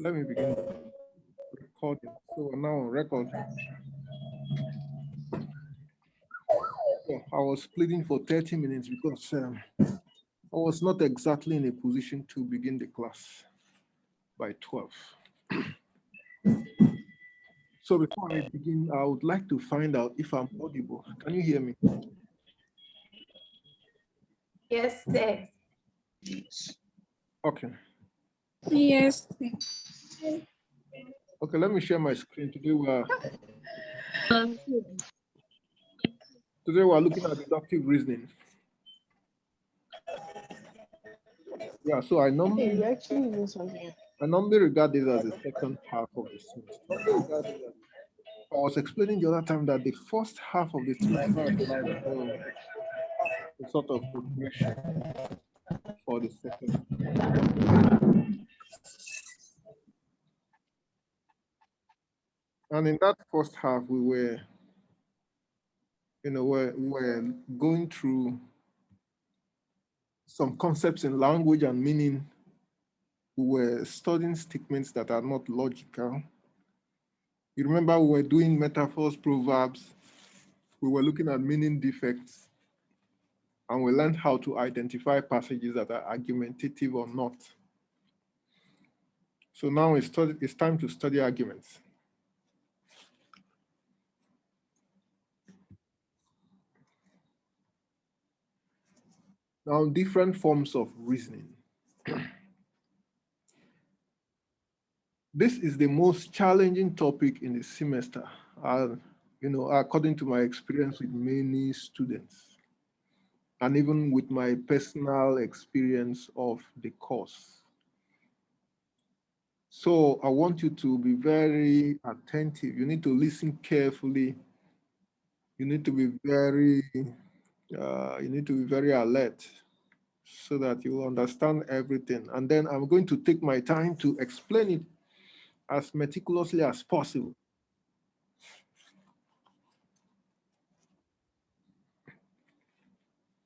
Let me begin recording. So we're now on record. So I was pleading for 30 minutes because I was not exactly in a position to begin the class by 12. So before I begin, I would like to find out if I'm audible. Can you hear me? Yes, sir. Okay. Yes. Okay, let me share my screen. Today we're looking at deductive reasoning. Yeah, so I normally regard this as the second half of the semester. I was explaining the other time that the first half of the semester is a sort of preparation for the second. And in that first half, we were going through some concepts in language and meaning. We were studying statements that are not logical. You remember we were doing metaphors, proverbs. We were looking at meaning defects. And we learned how to identify passages that are argumentative or not. So now it's time to study arguments. Now, different forms of reasoning. This is the most challenging topic in the semester, according to my experience with many students, and even with my personal experience of the course. So I want you to be very attentive. You need to listen carefully. You need to be very alert so that you understand everything. And then I'm going to take my time to explain it as meticulously as possible.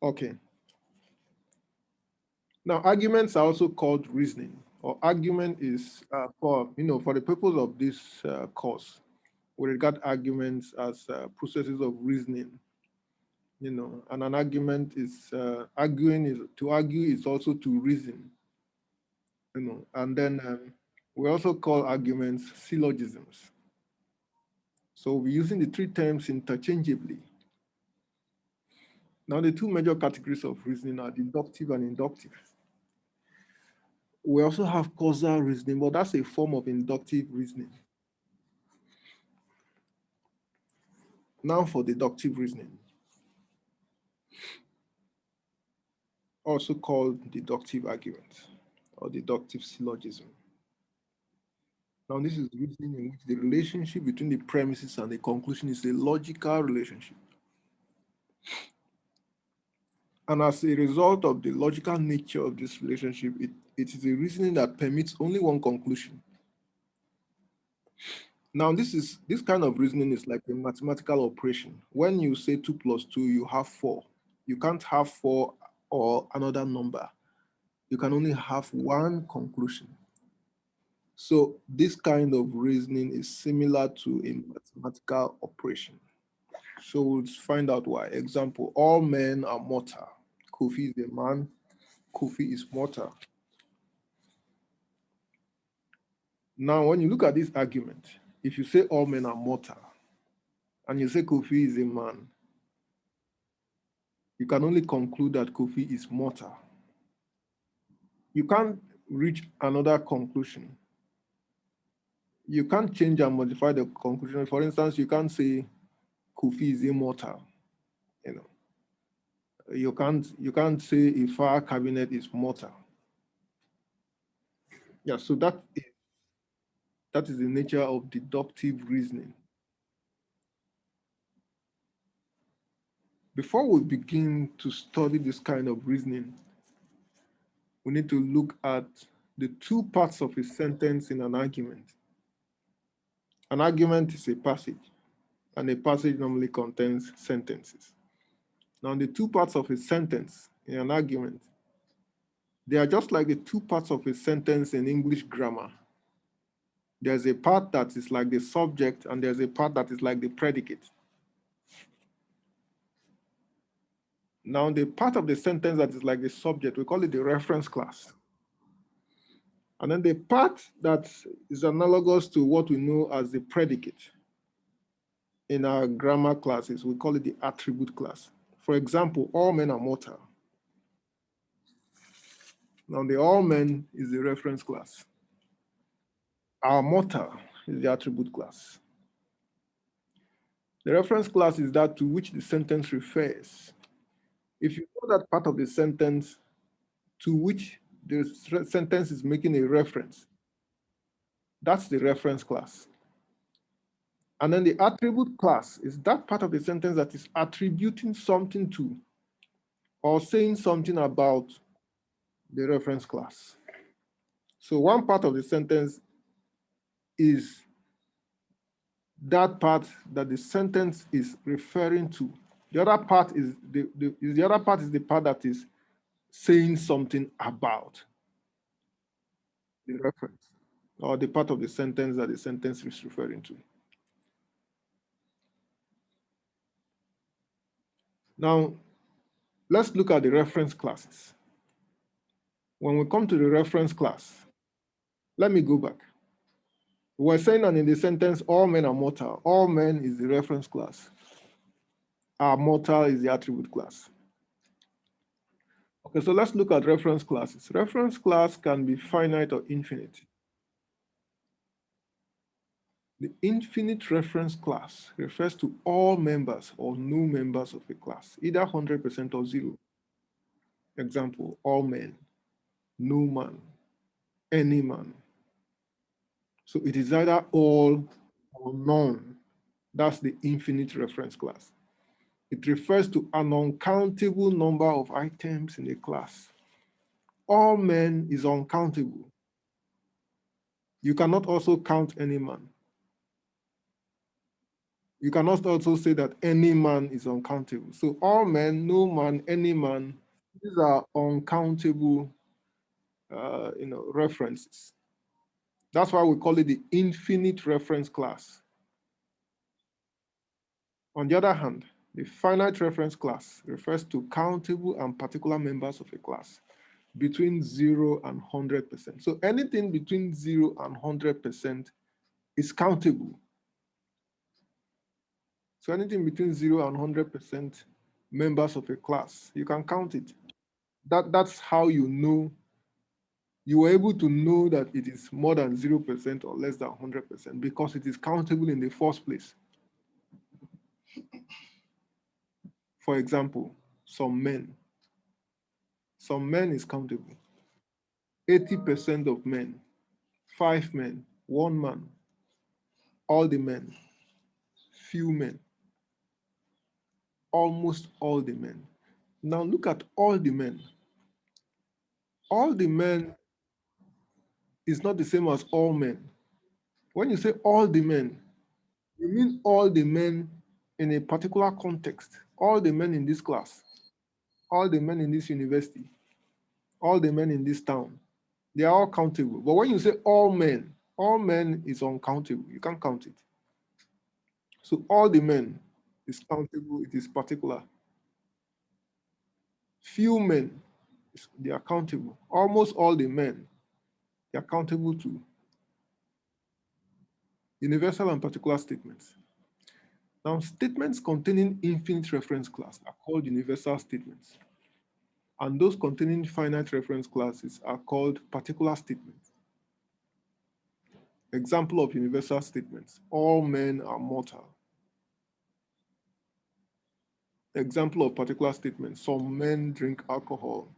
Okay. Now, arguments are also called reasoning, or argument is for the purpose of this course, we regard arguments as processes of reasoning. And an argument is to argue is also to reason. And then we also call arguments syllogisms. So we're using the three terms interchangeably. Now, the two major categories of reasoning are deductive and inductive. We also have causal reasoning, but that's a form of inductive reasoning. Now for deductive reasoning, also called deductive argument or deductive syllogism. Now, this is reasoning in which the relationship between the premises and the conclusion is a logical relationship. And as a result of the logical nature of this relationship, it is a reasoning that permits only one conclusion. Now, this kind of reasoning is like a mathematical operation. When you say 2 plus 2, you have 4. You can't have 4 or another number. You can only have one conclusion. So this kind of reasoning is similar to a mathematical operation. So we'll find out why. Example, all men are mortal. Kofi is a man. Kofi is mortal. Now, when you look at this argument, if you say all men are mortal, and you say Kofi is a man, you can only conclude that Kofi is mortal. You can't reach another conclusion. You can't change and modify the conclusion. For instance, you can't say Kofi is immortal. You can't say a fire cabinet is mortal. Yeah, so that is the nature of deductive reasoning. Before we begin to study this kind of reasoning, we need to look at the two parts of a sentence in an argument. An argument is a passage, and a passage normally contains sentences. Now, the two parts of a sentence in an argument, they are just like the two parts of a sentence in English grammar. There's a part that is like the subject, and there's a part that is like the predicate. Now, the part of the sentence that is like the subject, we call it the reference class. And then the part that is analogous to what we know as the predicate in our grammar classes, we call it the attribute class. For example, all men are mortal. Now, the all men is the reference class. Are mortal is the attribute class. The reference class is that to which the sentence refers. If you know that part of the sentence to which the sentence is making a reference, that's the reference class. And then the attribute class is that part of the sentence that is attributing something to or saying something about the reference class. So one part of the sentence is that part that the sentence is referring to. The other part is the part that is saying something about the reference or the part of the sentence that the sentence is referring to. Now, let's look at the reference classes. When we come to the reference class, let me go back. We're saying that in the sentence, all men are mortal. All men is the reference class. Are mortal is the attribute class. Okay, so let's look at reference classes. Reference class can be finite or infinite. The infinite reference class refers to all members or no members of a class, either 100% or zero. Example, all men, no man, any man. So it is either all or none. That's the infinite reference class. It refers to an uncountable number of items in a class. All men is uncountable. You cannot also count any man. You cannot also say that any man is uncountable. So all men, no man, any man, these are uncountable references. That's why we call it the infinite reference class. On the other hand, the finite reference class refers to countable and particular members of a class between 0 and 100%. So anything between 0 and 100% is countable. So anything between 0 and 100% members of a class, you can count it. That's how you know, you were able to know that it is more than 0% or less than 100% because it is countable in the first place. For example, some men. Some men is countable. 80% of men, 5 men, 1 man, all the men, few men, almost all the men. Now look at all the men. All the men is not the same as all men. When you say all the men, you mean all the men in a particular context, all the men in this class, all the men in this university, all the men in this town. They are all countable. But when you say all men is uncountable. You can't count it. So all the men is countable, it is particular. Few men, they are countable. Almost all the men, they are countable to universal and particular statements. Now, statements containing infinite reference class are called universal statements. And those containing finite reference classes are called particular statements. Example of universal statements, all men are mortal. Example of particular statements, some men drink alcohol.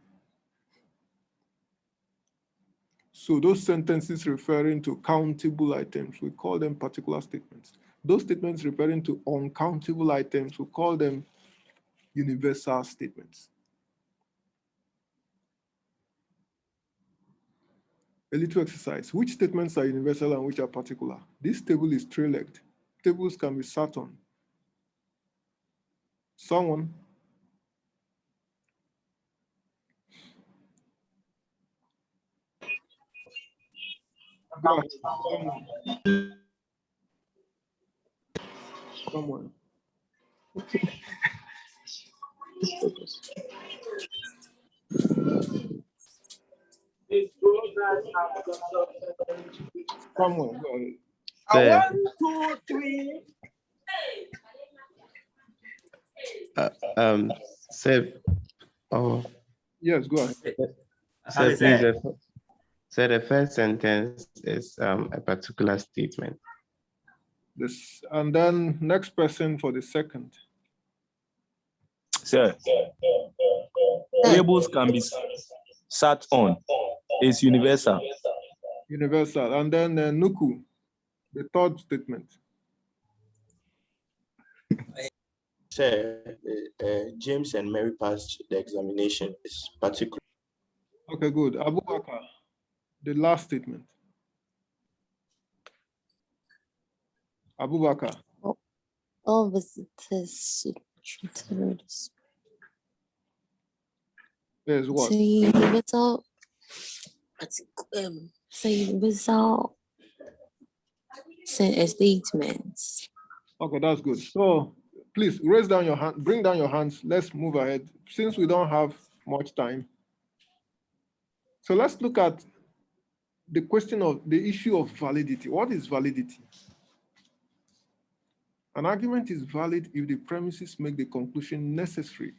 So those sentences referring to countable items, we call them particular statements. Those statements referring to uncountable items, we call them universal statements. A little exercise. Which statements are universal and which are particular? This table is three-legged. Tables can be sat on. Someone? Go ahead. Someone. Someone. Go ahead. Say, 1, 2, 3. say, oh, Yes, go ahead. say, please, say the first sentence is a particular statement. This, and then next person for the second. Sir, labels can be sat on. It's universal. Universal. And then Nuku, the third statement. Sir, James and Mary passed the examination is particular. Okay, good. Abu Bakr, the last statement. Abu Bakr. All visitors should treat her as Yes, what? universal. Universal statements. Okay, that's good. So please raise down your hand, bring down your hands. Let's move ahead since we don't have much time. So let's look at the question of the issue of validity. What is validity? An argument is valid if the premises make the conclusion necessary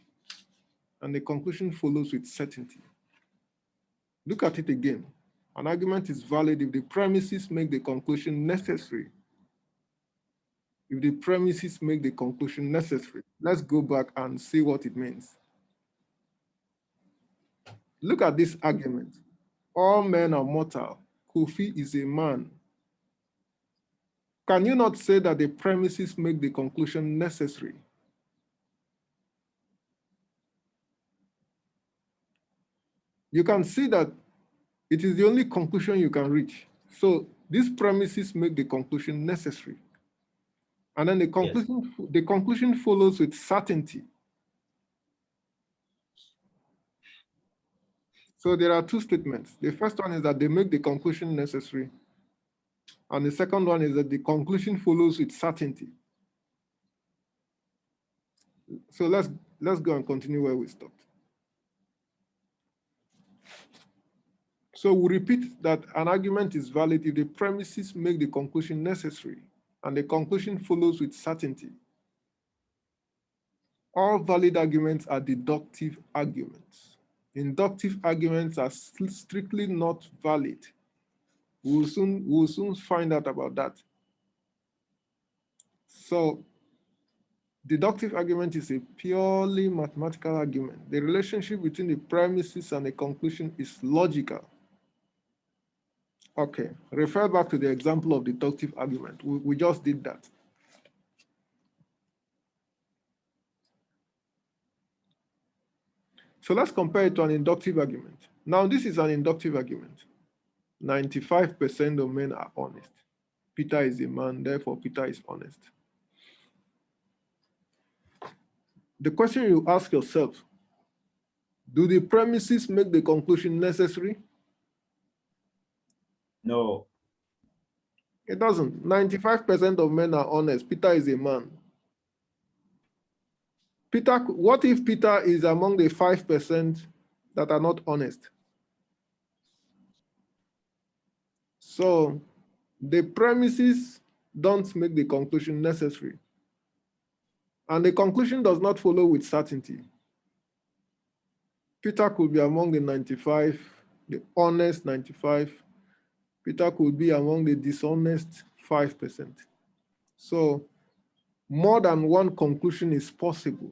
and the conclusion follows with certainty. Look at it again. An argument is valid if the premises make the conclusion necessary. If the premises make the conclusion necessary. Let's go back and see what it means. Look at this argument. All men are mortal. Kofi is a man. Can you not say that the premises make the conclusion necessary? You can see that it is the only conclusion you can reach. So these premises make the conclusion necessary. And then the conclusion follows with certainty. So there are two statements. The first one is that they make the conclusion necessary. And the second one is that the conclusion follows with certainty. So let's go and continue where we stopped. So we repeat that an argument is valid if the premises make the conclusion necessary and the conclusion follows with certainty. All valid arguments are deductive arguments. Inductive arguments are strictly not valid. We'll soon find out about that. So deductive argument is a purely mathematical argument. The relationship between the premises and the conclusion is logical. Okay, refer back to the example of deductive argument. We just did that. So let's compare it to an inductive argument. Now this is an inductive argument. 95% of men are honest. Peter is a man, therefore Peter is honest. The question you ask yourself, do the premises make the conclusion necessary? No. It doesn't. 95% of men are honest. Peter is a man. Peter, what if Peter is among the 5% that are not honest? So the premises don't make the conclusion necessary. And the conclusion does not follow with certainty. Peter could be among the 95, the honest 95. Peter could be among the dishonest 5%. So more than one conclusion is possible.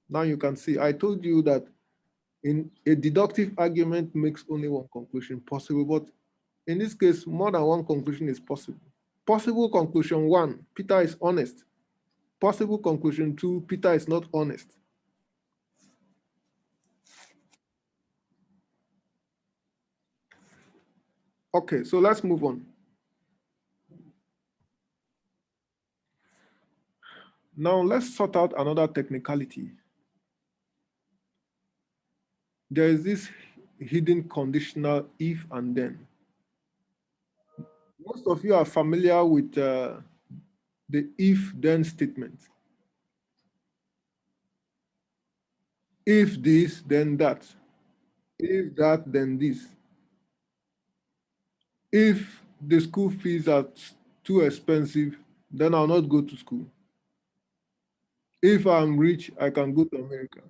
Now you can see, I told you that in a deductive argument makes only one conclusion possible, but in this case, more than one conclusion is possible. Possible conclusion 1, Peter is honest. Possible conclusion 2, Peter is not honest. Okay, so let's move on. Now let's sort out another technicality. There is this hidden conditional if and then. Most of you are familiar with the if-then statement. If this, then that. If that, then this. If the school fees are too expensive, then I'll not go to school. If I'm rich, I can go to America.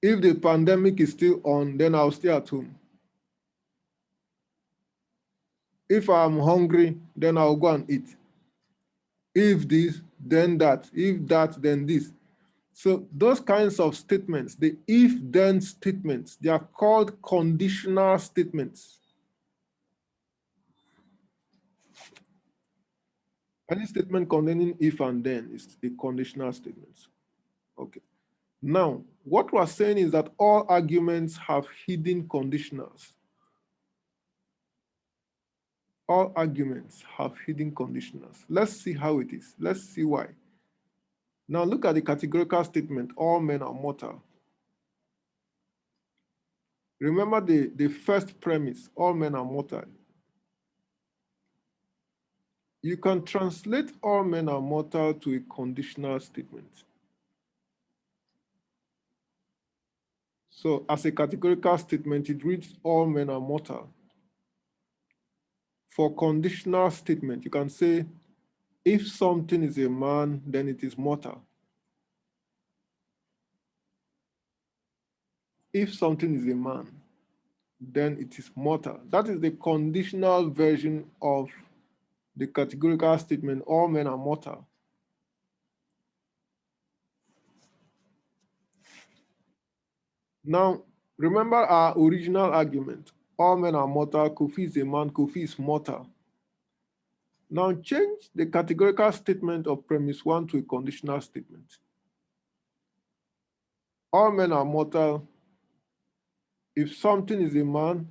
If the pandemic is still on, then I'll stay at home. If I'm hungry, then I'll go and eat. If this, then that. If that, then this. So those kinds of statements, the if-then statements, they are called conditional statements. Any statement containing if and then is a conditional statement. Okay. Now, what we're saying is that all arguments have hidden conditionals. All arguments have hidden conditionals. Let's see how it is. Let's see why. Now look at the categorical statement, all men are mortal. Remember the first premise, all men are mortal. You can translate all men are mortal to a conditional statement. So as a categorical statement, it reads all men are mortal. For conditional statement, you can say, if something is a man, then it is mortal. If something is a man, then it is mortal. That is the conditional version of the categorical statement, all men are mortal. Now, remember our original argument. All men are mortal, Kofi is a man, Kofi is mortal. Now change the categorical statement of premise 1 to a conditional statement. All men are mortal. If something is a man,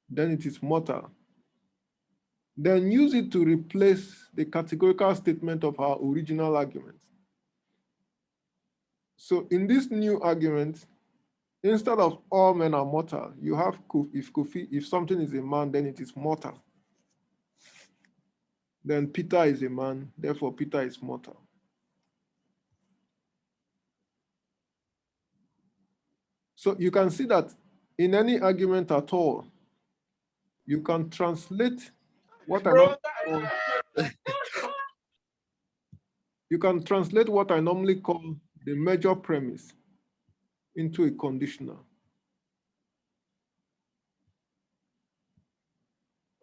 then it is mortal. Then use it to replace the categorical statement of our original argument. So in this new argument, instead of all men are mortal, you have if something is a man, then it is mortal. Then Peter is a man, therefore Peter is mortal. So you can see that in any argument at all, you can translate what I normally call, you can translate what I normally call the major premise into a conditional.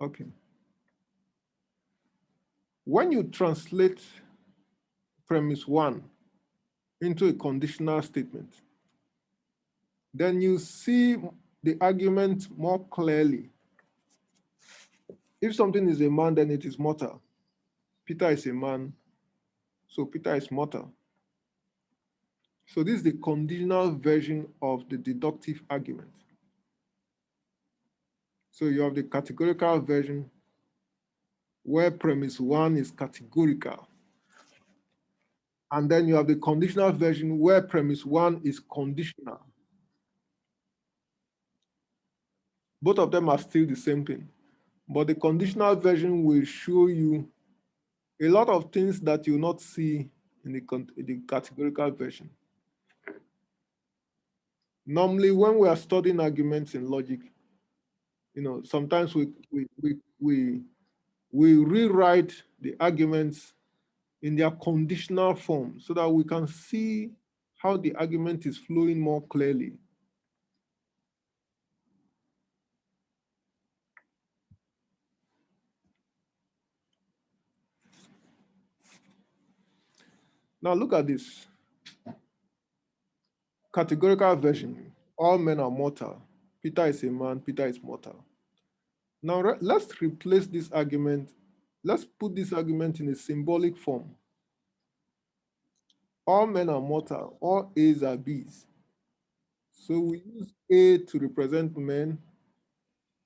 Okay. When you translate premise 1 into a conditional statement, then you see the argument more clearly. If something is a man, then it is mortal. Peter is a man, so Peter is mortal. So this is the conditional version of the deductive argument. So you have the categorical version where premise 1 is categorical. And then you have the conditional version where premise 1 is conditional. Both of them are still the same thing. But the conditional version will show you a lot of things that you will not see in the categorical version. Normally, when we are studying arguments in logic, sometimes we rewrite the arguments in their conditional form so that we can see how the argument is flowing more clearly. Now look at this. Categorical version, all men are mortal. Peter is a man, Peter is mortal. Now let's replace this argument. Let's put this argument in a symbolic form. All men are mortal, all A's are B's. So we use A to represent men,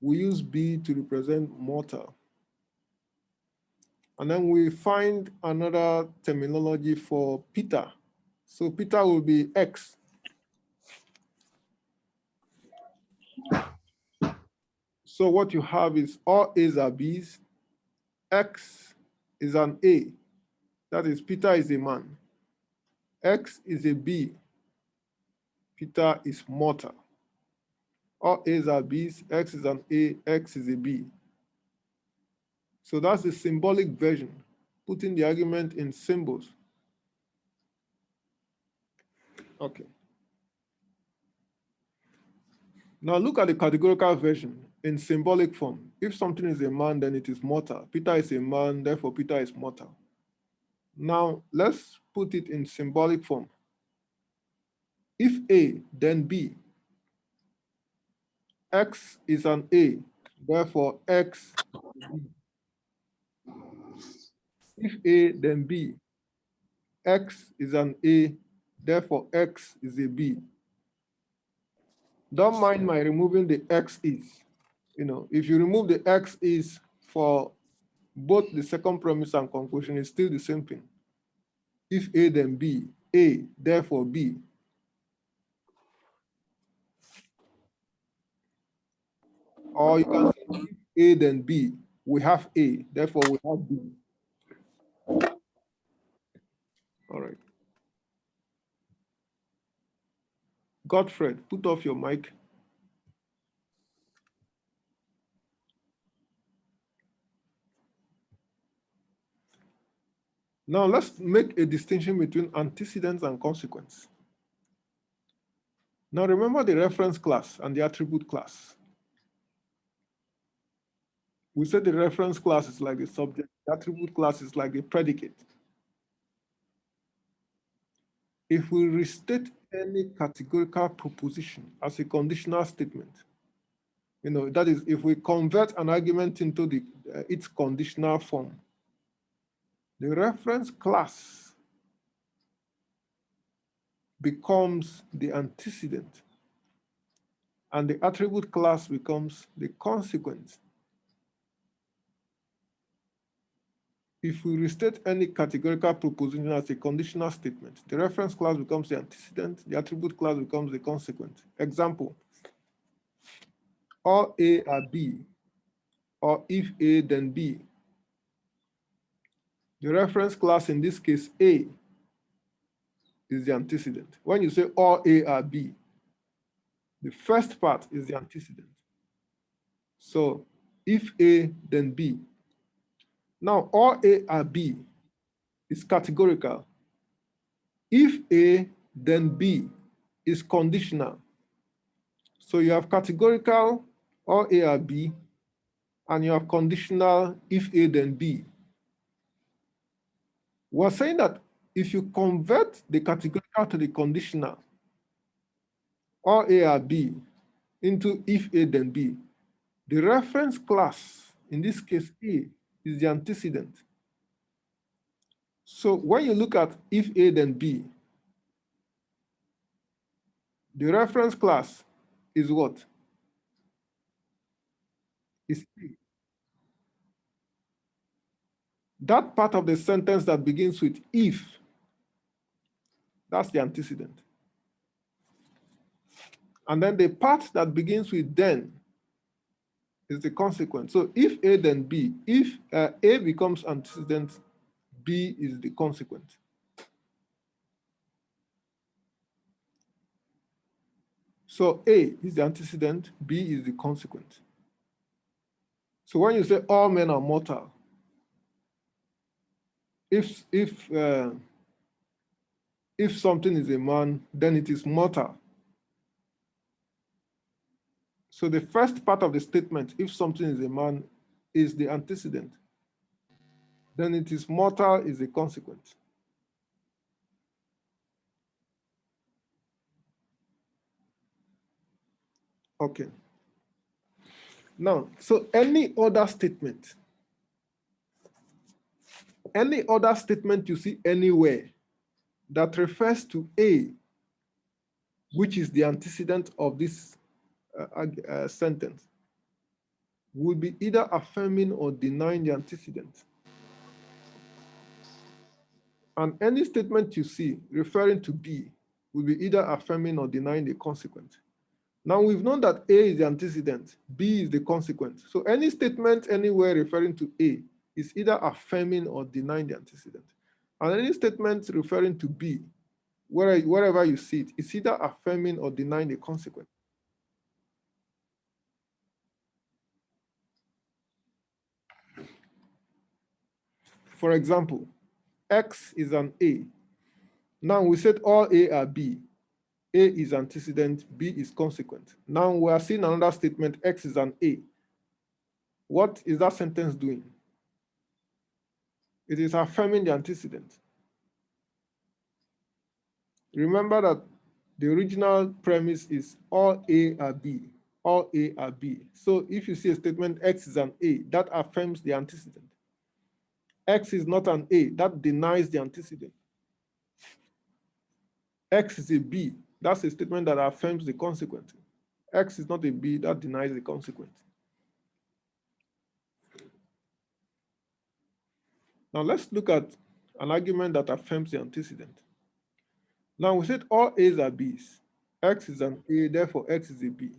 we use B to represent mortal. And then we find another terminology for Peter. So Peter will be X. So what you have is all A's are B's, X is an A, that is Peter is a man, X is a B, Peter is mortal. All A's are B's, X is an A, X is a B. So that's the symbolic version, putting the argument in symbols. Okay. Now look at the categorical version in symbolic form. If something is a man, then it is mortal. Peter is a man, therefore Peter is mortal. Now let's put it in symbolic form. If A, then B. X is an A, therefore X is B. If A, then B. X is an A, therefore X is a B. Don't mind my removing the X is. If you remove the X is for both the second premise and conclusion, it's still the same thing. If A, then B. A, therefore B. Or you can say if A, then B. We have A, therefore we have B. All right. Godfred, put off your mic. Now let's make a distinction between antecedents and consequence. Now remember the reference class and the attribute class. We said the reference class is like the subject, the attribute class is like the predicate. If we restate any categorical proposition as a conditional statement, that is, if we convert an argument into its conditional form, the reference class becomes the antecedent, and the attribute class becomes the consequent. If we restate any categorical proposition as a conditional statement, the reference class becomes the antecedent, the attribute class becomes the consequent. Example, all A are B, or if A, then B. The reference class in this case, A, is the antecedent. When you say all A are B, the first part is the antecedent. So if A, then B. Now all A are B is categorical. If A, then B is conditional. So you have categorical, all A are B, and you have conditional, if A, then B. We're saying that if you convert the categorical to the conditional, all A are B, into if A, then B, the reference class, in this case A, is the antecedent. So when you look at if A, then B, the reference class is what? Is A. That part of the sentence that begins with if, that's the antecedent. And then the part that begins with then is the consequent. So if A, then B, if A becomes antecedent, B is the consequent. So A is the antecedent, B is the consequent. So when you say all men are mortal, if something is a man, then it is mortal. So the first part of the statement, if something is a man, is the antecedent. Then it is mortal is the consequent. Okay. Now, so any other statement you see anywhere that refers to A, which is the antecedent of this sentence, would be either affirming or denying the antecedent. And any statement you see referring to B will be either affirming or denying the consequent. Now we've known that A is the antecedent, B is the consequent. So any statement anywhere referring to A is either affirming or denying the antecedent. And any statement referring to B, wherever you see it, it's either affirming or denying the consequent. For example, X is an A. Now we said all A are B. A is antecedent, B is consequent. Now we are seeing another statement, X is an A. What is that sentence doing? It is affirming the antecedent. Remember that the original premise is all A are B. All A are B. So if you see a statement, X is an A, that affirms the antecedent. X is not an A, that denies the antecedent. X is a B, that's a statement that affirms the consequent. X is not a B, that denies the consequent. Now let's look at an argument that affirms the antecedent. Now we said all A's are B's. X is an A, therefore X is a B.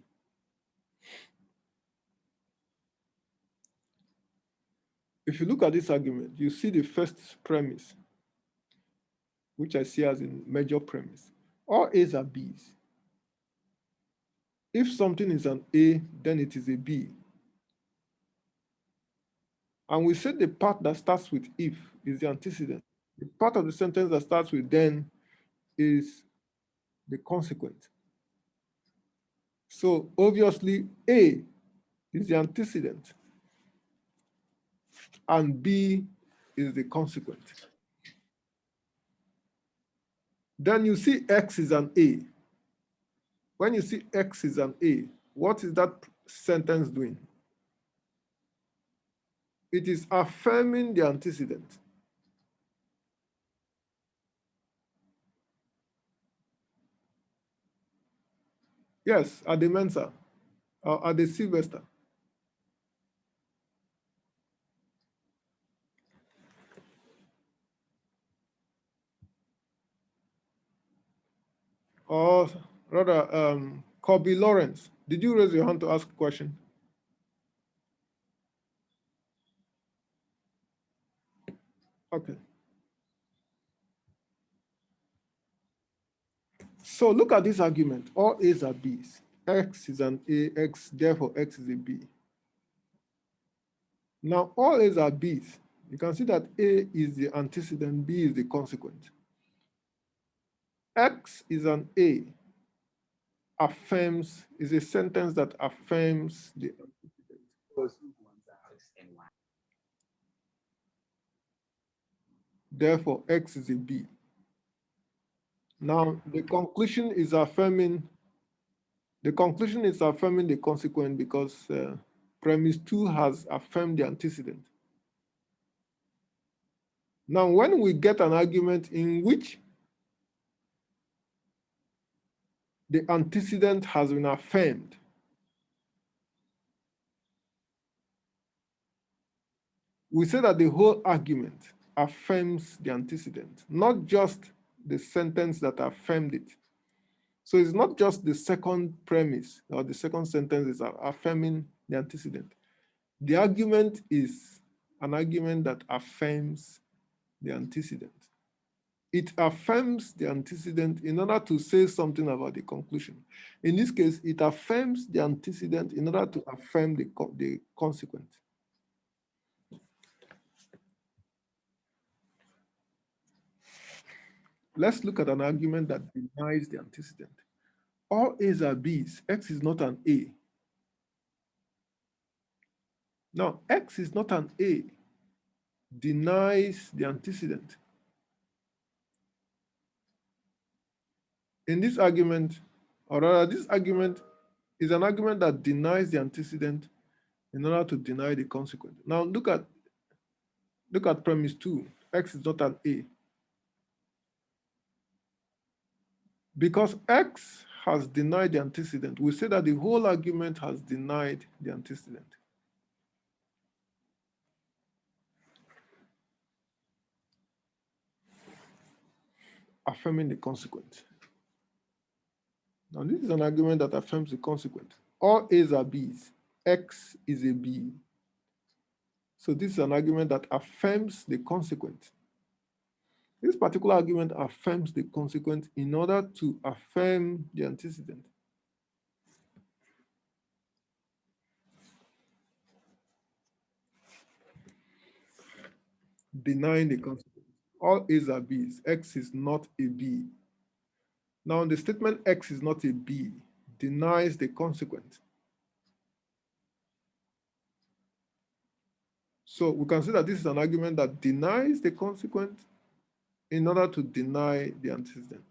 If you look at this argument, you see the first premise, which I see as a major premise. All A's are B's. If something is an A, then it is a B. And we said the part that starts with if is the antecedent. The part of the sentence that starts with then is the consequent. So obviously A is the antecedent and B is the consequent. Then you see X is an A. When you see X is an A, what is that sentence doing? It is affirming the antecedent. Yes, at the Mensa or at the Sylvester. Or rather, Kobe Lawrence. Did you raise your hand to ask a question? Okay. So look at this argument. All A's are B's. X is an A, X, therefore X is a B. Now all A's are B's. You can see that A is the antecedent, B is the consequent. X is an A, affirms, is a sentence that affirms the antecedent. Therefore, X is a B. Now, the conclusion is affirming the consequent because premise 2 has affirmed the antecedent. Now, when we get an argument in which the antecedent has been affirmed, we say that the whole argument affirms the antecedent, not just the sentence that affirmed it. So it's not just the second premise or the second sentence is affirming the antecedent. The argument is an argument that affirms the antecedent. It affirms the antecedent in order to say something about the conclusion. In this case, it affirms the antecedent in order to affirm the consequent. Let's look at an argument that denies the antecedent. All A's are B's. X is not an A. Now, X is not an A denies the antecedent. In this argument, or rather, this argument is an argument that denies the antecedent in order to deny the consequent. Now, look at premise 2. X is not an A. Because X has denied the antecedent, we say that the whole argument has denied the antecedent. Affirming the consequent. Now, this is an argument that affirms the consequent. All A's are B's. X is a B. So this is an argument that affirms the consequent. This particular argument affirms the consequent in order to affirm the antecedent. Denying the consequent. All A's are B's. X is not a B. Now, the statement X is not a B denies the consequent. So we can see that this is an argument that denies the consequent in order to deny the antecedent.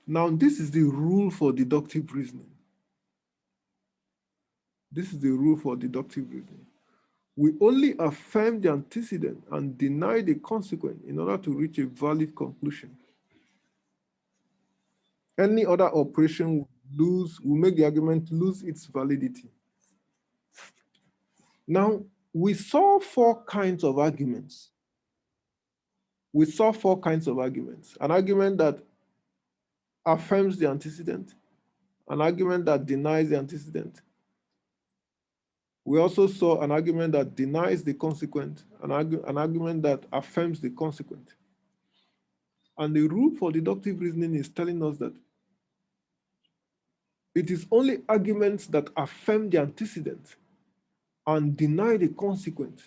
Now, this is the rule for deductive reasoning. This is the rule for deductive reasoning. We only affirm the antecedent and deny the consequent in order to reach a valid conclusion. Any other operation will make the argument lose its validity. Now, we saw four kinds of arguments. We saw four kinds of arguments. An argument that affirms the antecedent, an argument that denies the antecedent. We also saw an argument that denies the consequent, an argument that affirms the consequent. And the rule for deductive reasoning is telling us that it is only arguments that affirm the antecedent and deny the consequent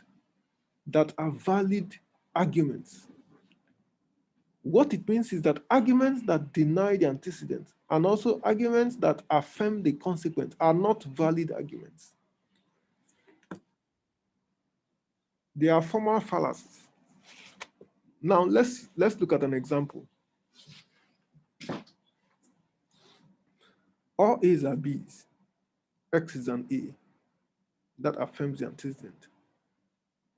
that are valid arguments. What it means is that arguments that deny the antecedent and also arguments that affirm the consequent are not valid arguments. They are formal fallacies. Now let's look at an example. All A's are B's. X is an A. That affirms the antecedent.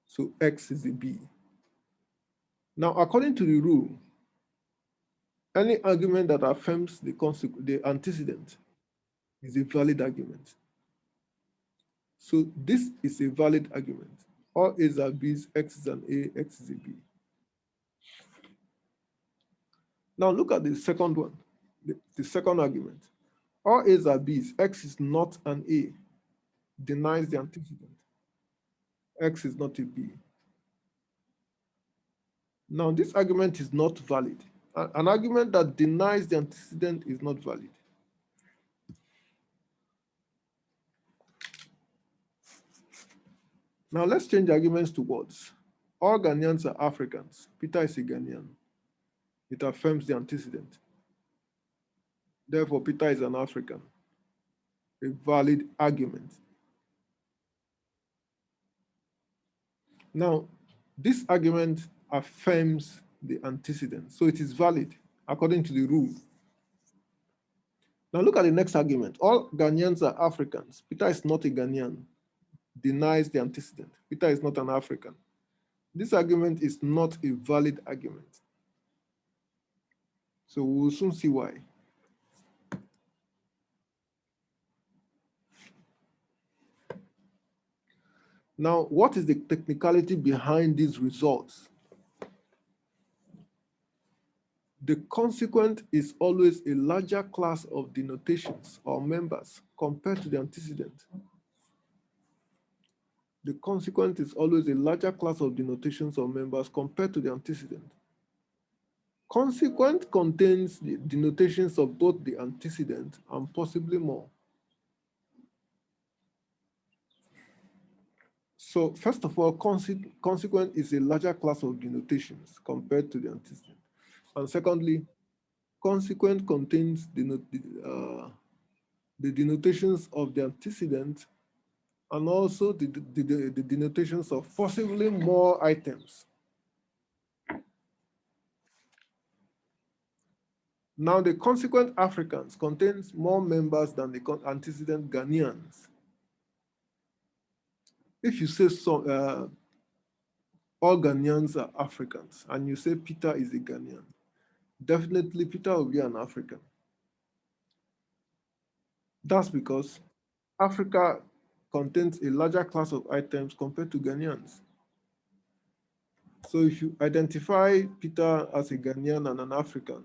So X is a B. Now, according to the rule, any argument that affirms the antecedent is a valid argument. So this is a valid argument. All A's are B's, X is an A, X is a B. Now look at the second one, the second argument. All A's are B's, X is not an A, denies the antecedent. X is not a B. Now this argument is not valid. An argument that denies the antecedent is not valid. Now let's change arguments to words. All Ghanaians are Africans. Peter is a Ghanaian. It affirms the antecedent. Therefore, Peter is an African. A valid argument. Now, this argument affirms the antecedent, so it is valid according to the rule. Now look at the next argument. All Ghanaians are Africans. Peter is not a Ghanaian. Denies the antecedent. Peter is not an African. This argument is not a valid argument. So we'll soon see why. Now, what is the technicality behind these results? The consequent is always a larger class of denotations or members compared to the antecedent. The consequent is always a larger class of denotations or members compared to the antecedent. Consequent contains the denotations of both the antecedent and possibly more. So first of all, consequent is a larger class of denotations compared to the antecedent. And secondly, consequent contains the denotations of the antecedent and also the denotations of possibly more items. Now, the consequent Africans contains more members than the antecedent Ghanaians. If you say so, all Ghanaians are Africans, and you say Peter is a Ghanaian, definitely Peter will be an African. That's because Africa contains a larger class of items compared to Ghanaians. So if you identify Peter as a Ghanaian and an African,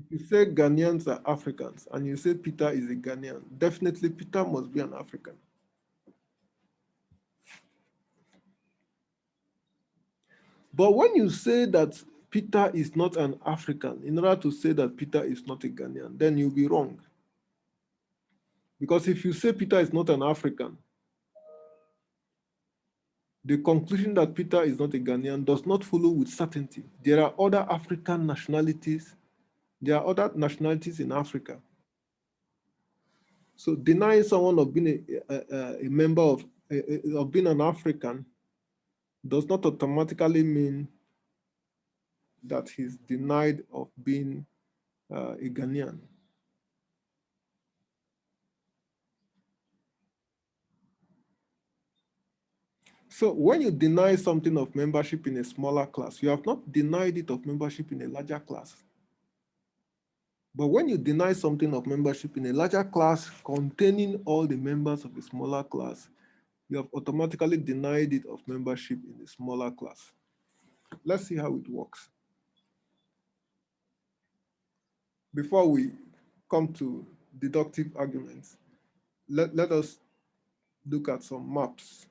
if you say Ghanaians are Africans and you say Peter is a Ghanaian, definitely Peter must be an African. But when you say that Peter is not an African, in order to say that Peter is not a Ghanaian, then you'll be wrong. Because if you say Peter is not an African, the conclusion that Peter is not a Ghanaian does not follow with certainty. There are other African nationalities. There are other nationalities in Africa. So denying someone of being a member of being an African does not automatically mean that he's denied of being a Ghanaian. So when you deny something of membership in a smaller class, you have not denied it of membership in a larger class. But when you deny something of membership in a larger class containing all the members of a smaller class, you have automatically denied it of membership in a smaller class. Let's see how it works. Before we come to deductive arguments, let us look at some maps.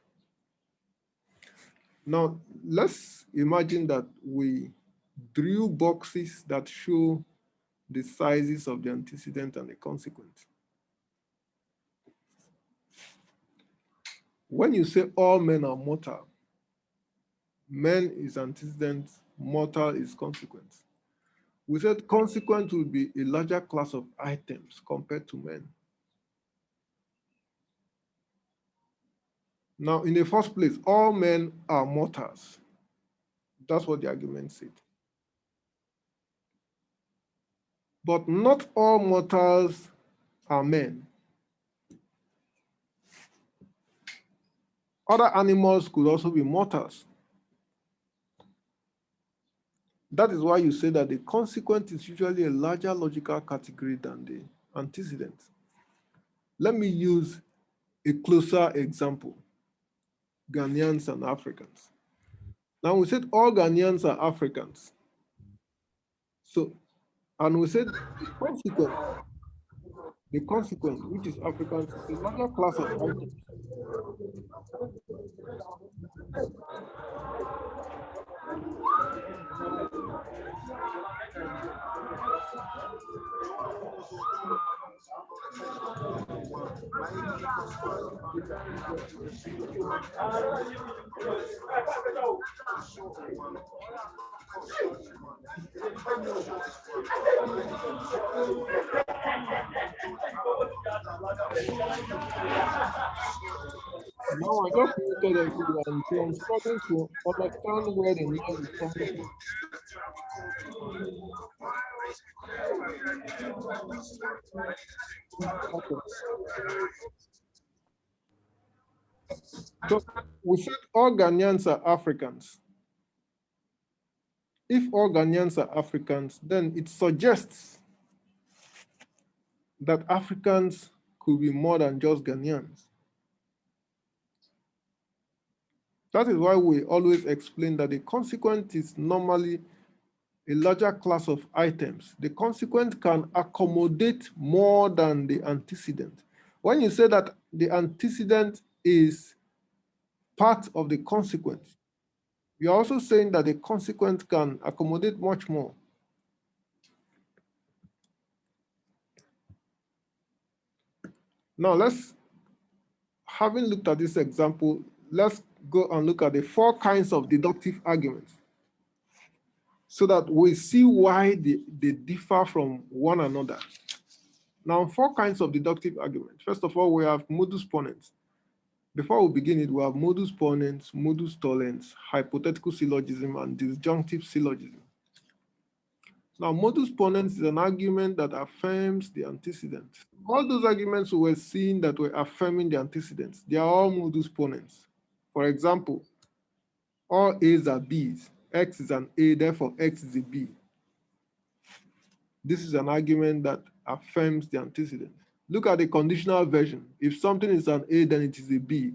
Now, let's imagine that we drew boxes that show the sizes of the antecedent and the consequent. When you say all men are mortal, men is antecedent, mortal is consequent. We said consequent will be a larger class of items compared to men. Now, in the first place, all men are mortals. That's what the argument said. But not all mortals are men. Other animals could also be mortals. That is why you say that the consequent is usually a larger logical category than the antecedent. Let me use a closer example, Ghanaians and Africans. Now we said all Ghanaians are Africans. So, and we said the consequent, which is Africans, is a larger class of items. Now I just muted everyone, so I'm struggling to understand where the noise is coming from. Okay. So we said all Ghanaians are Africans. If all Ghanaians are Africans, then it suggests that Africans could be more than just Ghanaians. That is why we always explain that the consequent is normally a larger class of items. The consequent can accommodate more than the antecedent. When you say that the antecedent is part of the consequent, you're also saying that the consequent can accommodate much more. Now having looked at this example, let's go and look at the 4 kinds of deductive arguments so that we see why they differ from one another. Now, 4 kinds of deductive arguments. First of all, we have modus ponens. Before we begin it, we have modus ponens, modus tollens, hypothetical syllogism, and disjunctive syllogism. Now, modus ponens is an argument that affirms the antecedent. All those arguments we were seeing that were affirming the antecedents, they are all modus ponens. For example, all A's are B's. X is an A, therefore X is a B. This is an argument that affirms the antecedent. Look at the conditional version. If something is an A, then it is a B.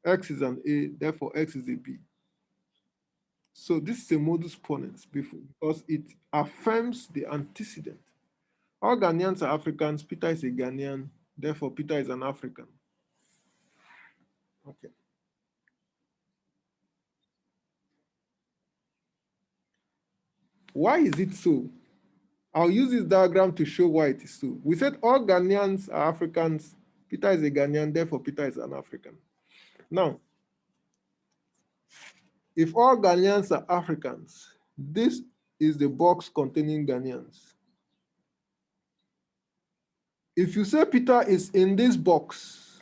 X is an A, therefore X is a B. So this is a modus ponens because it affirms the antecedent. All Ghanaians are Africans. Peter is a Ghanaian, therefore Peter is an African. Okay. Why is it so? I'll use this diagram to show why it is so. We said all Ghanaians are Africans. Peter is a Ghanaian, therefore Peter is an African. Now, if all Ghanaians are Africans, this is the box containing Ghanaians. If you say Peter is in this box,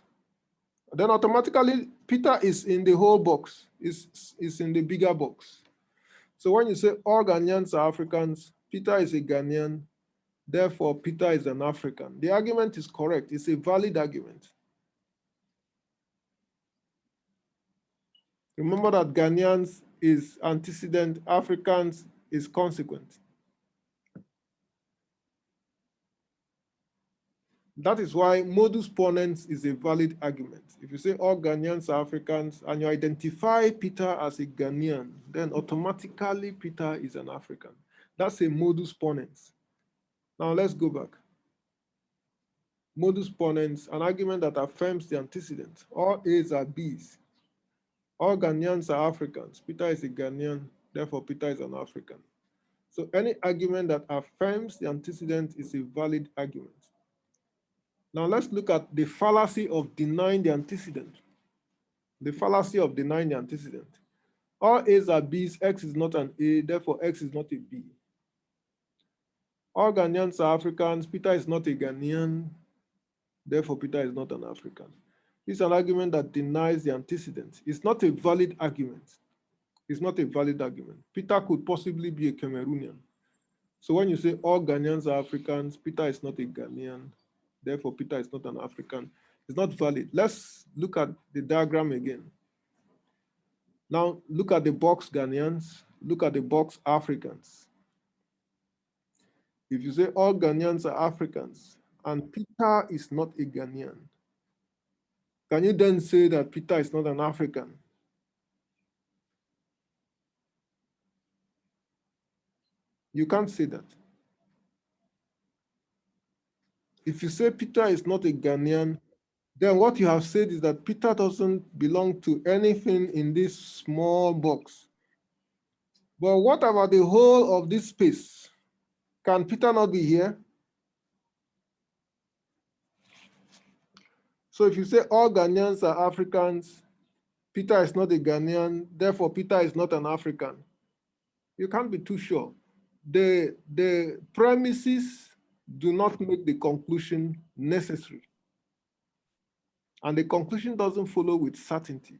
then automatically Peter is in the whole box, is in the bigger box. So when you say all Ghanaians are Africans, Peter is a Ghanaian, therefore Peter is an African. The argument is correct. It's a valid argument. Remember that Ghanaians is antecedent, Africans is consequent. That is why modus ponens is a valid argument. If you say all Ghanaians are Africans and you identify Peter as a Ghanaian, then automatically Peter is an African. That's a modus ponens. Now let's go back. Modus ponens, an argument that affirms the antecedent. All A's are B's. All Ghanaians are Africans. Peter is a Ghanaian, therefore Peter is an African. So any argument that affirms the antecedent is a valid argument. Now let's look at the fallacy of denying the antecedent. The fallacy of denying the antecedent. All A's are B's, X is not an A, therefore X is not a B. All Ghanaians are Africans, Peter is not a Ghanaian, therefore Peter is not an African. It's an argument that denies the antecedent. It's not a valid argument. It's not a valid argument. Peter could possibly be a Cameroonian. So when you say all Ghanaians are Africans, Peter is not a Ghanaian, therefore Peter is not an African. It's not valid. Let's look at the diagram again. Now look at the box Ghanaians, look at the box Africans. If you say all Ghanaians are Africans and Peter is not a Ghanaian, can you then say that Peter is not an African? You can't say that. If you say Peter is not a Ghanaian, then what you have said is that Peter doesn't belong to anything in this small box. But what about the whole of this space? Can Peter not be here? So if you say all Ghanaians are Africans, Peter is not a Ghanaian, therefore Peter is not an African. You can't be too sure. The premises do not make the conclusion necessary. And the conclusion doesn't follow with certainty.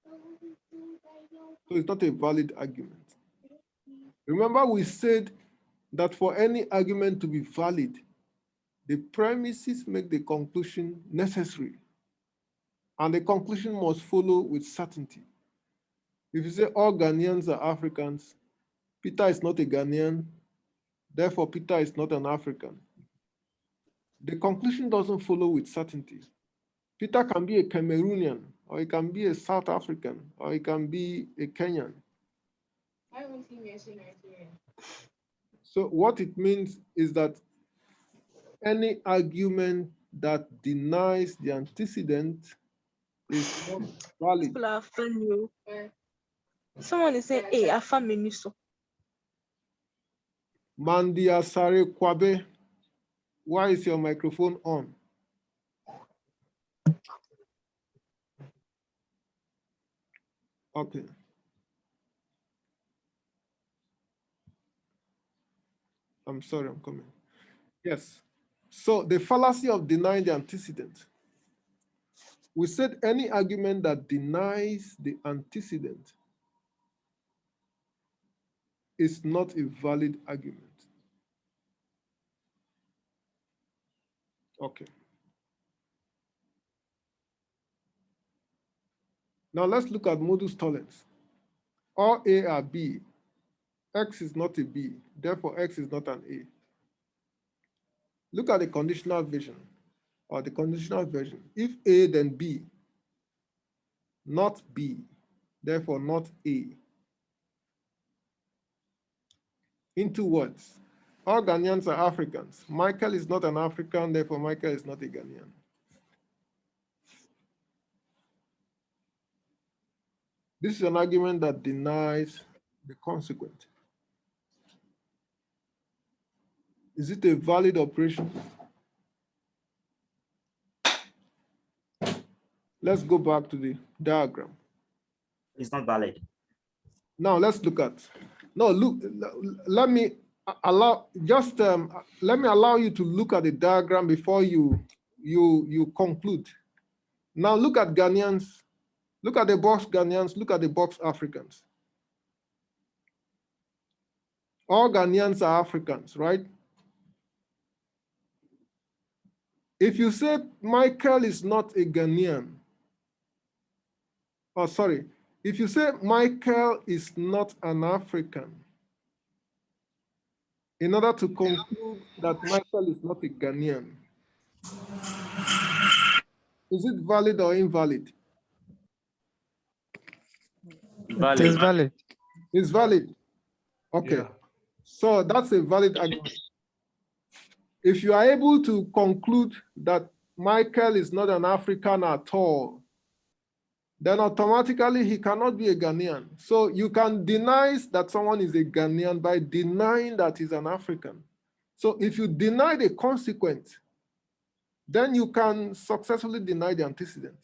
So it's not a valid argument. Remember, we said that for any argument to be valid, the premises make the conclusion necessary. And the conclusion must follow with certainty. If you say all Ghanaians are Africans, Peter is not a Ghanaian, therefore Peter is not an African. The conclusion doesn't follow with certainty. Peter can be a Cameroonian, or he can be a South African, or he can be a Kenyan. Why won't he mention Nigeria? So what it means is that any argument that denies the antecedent is not valid. People are affirming. Someone is saying, hey, affirming you so. Mandia Sare Kwabe, why is your microphone on? Okay. I'm sorry, I'm coming. Yes. So the fallacy of denying the antecedent. We said any argument that denies the antecedent is not a valid argument. Okay. Now let's look at modus tollens. All A are B. X is not a B, therefore X is not an A. Look at the conditional version or the conditional version. If A, then B. not B, therefore not A. Into words. All Ghanaians are Africans. Michael is not an African, therefore Michael is not a Ghanaian. This is an argument that denies the consequent. Is it a valid operation? Let's go back to the diagram. It's not valid. Now let's look at, no, look, let me allow, just let me allow you to look at the diagram before you conclude. Now look at Ghanaians, look at the box Ghanaians, look at the box Africans. All Ghanaians are Africans, right? If you say Michael is not a Ghanaian, oh, sorry, if you say Michael is not an African, in order to conclude that Michael is not a Ghanaian, is it valid or invalid? It is valid. It's valid. Okay. Yeah. So that's a valid argument. If you are able to conclude that Michael is not an African at all, then automatically he cannot be a Ghanaian. So you can deny that someone is a Ghanaian by denying that he's an African. So if you deny the consequent, then you can successfully deny the antecedent.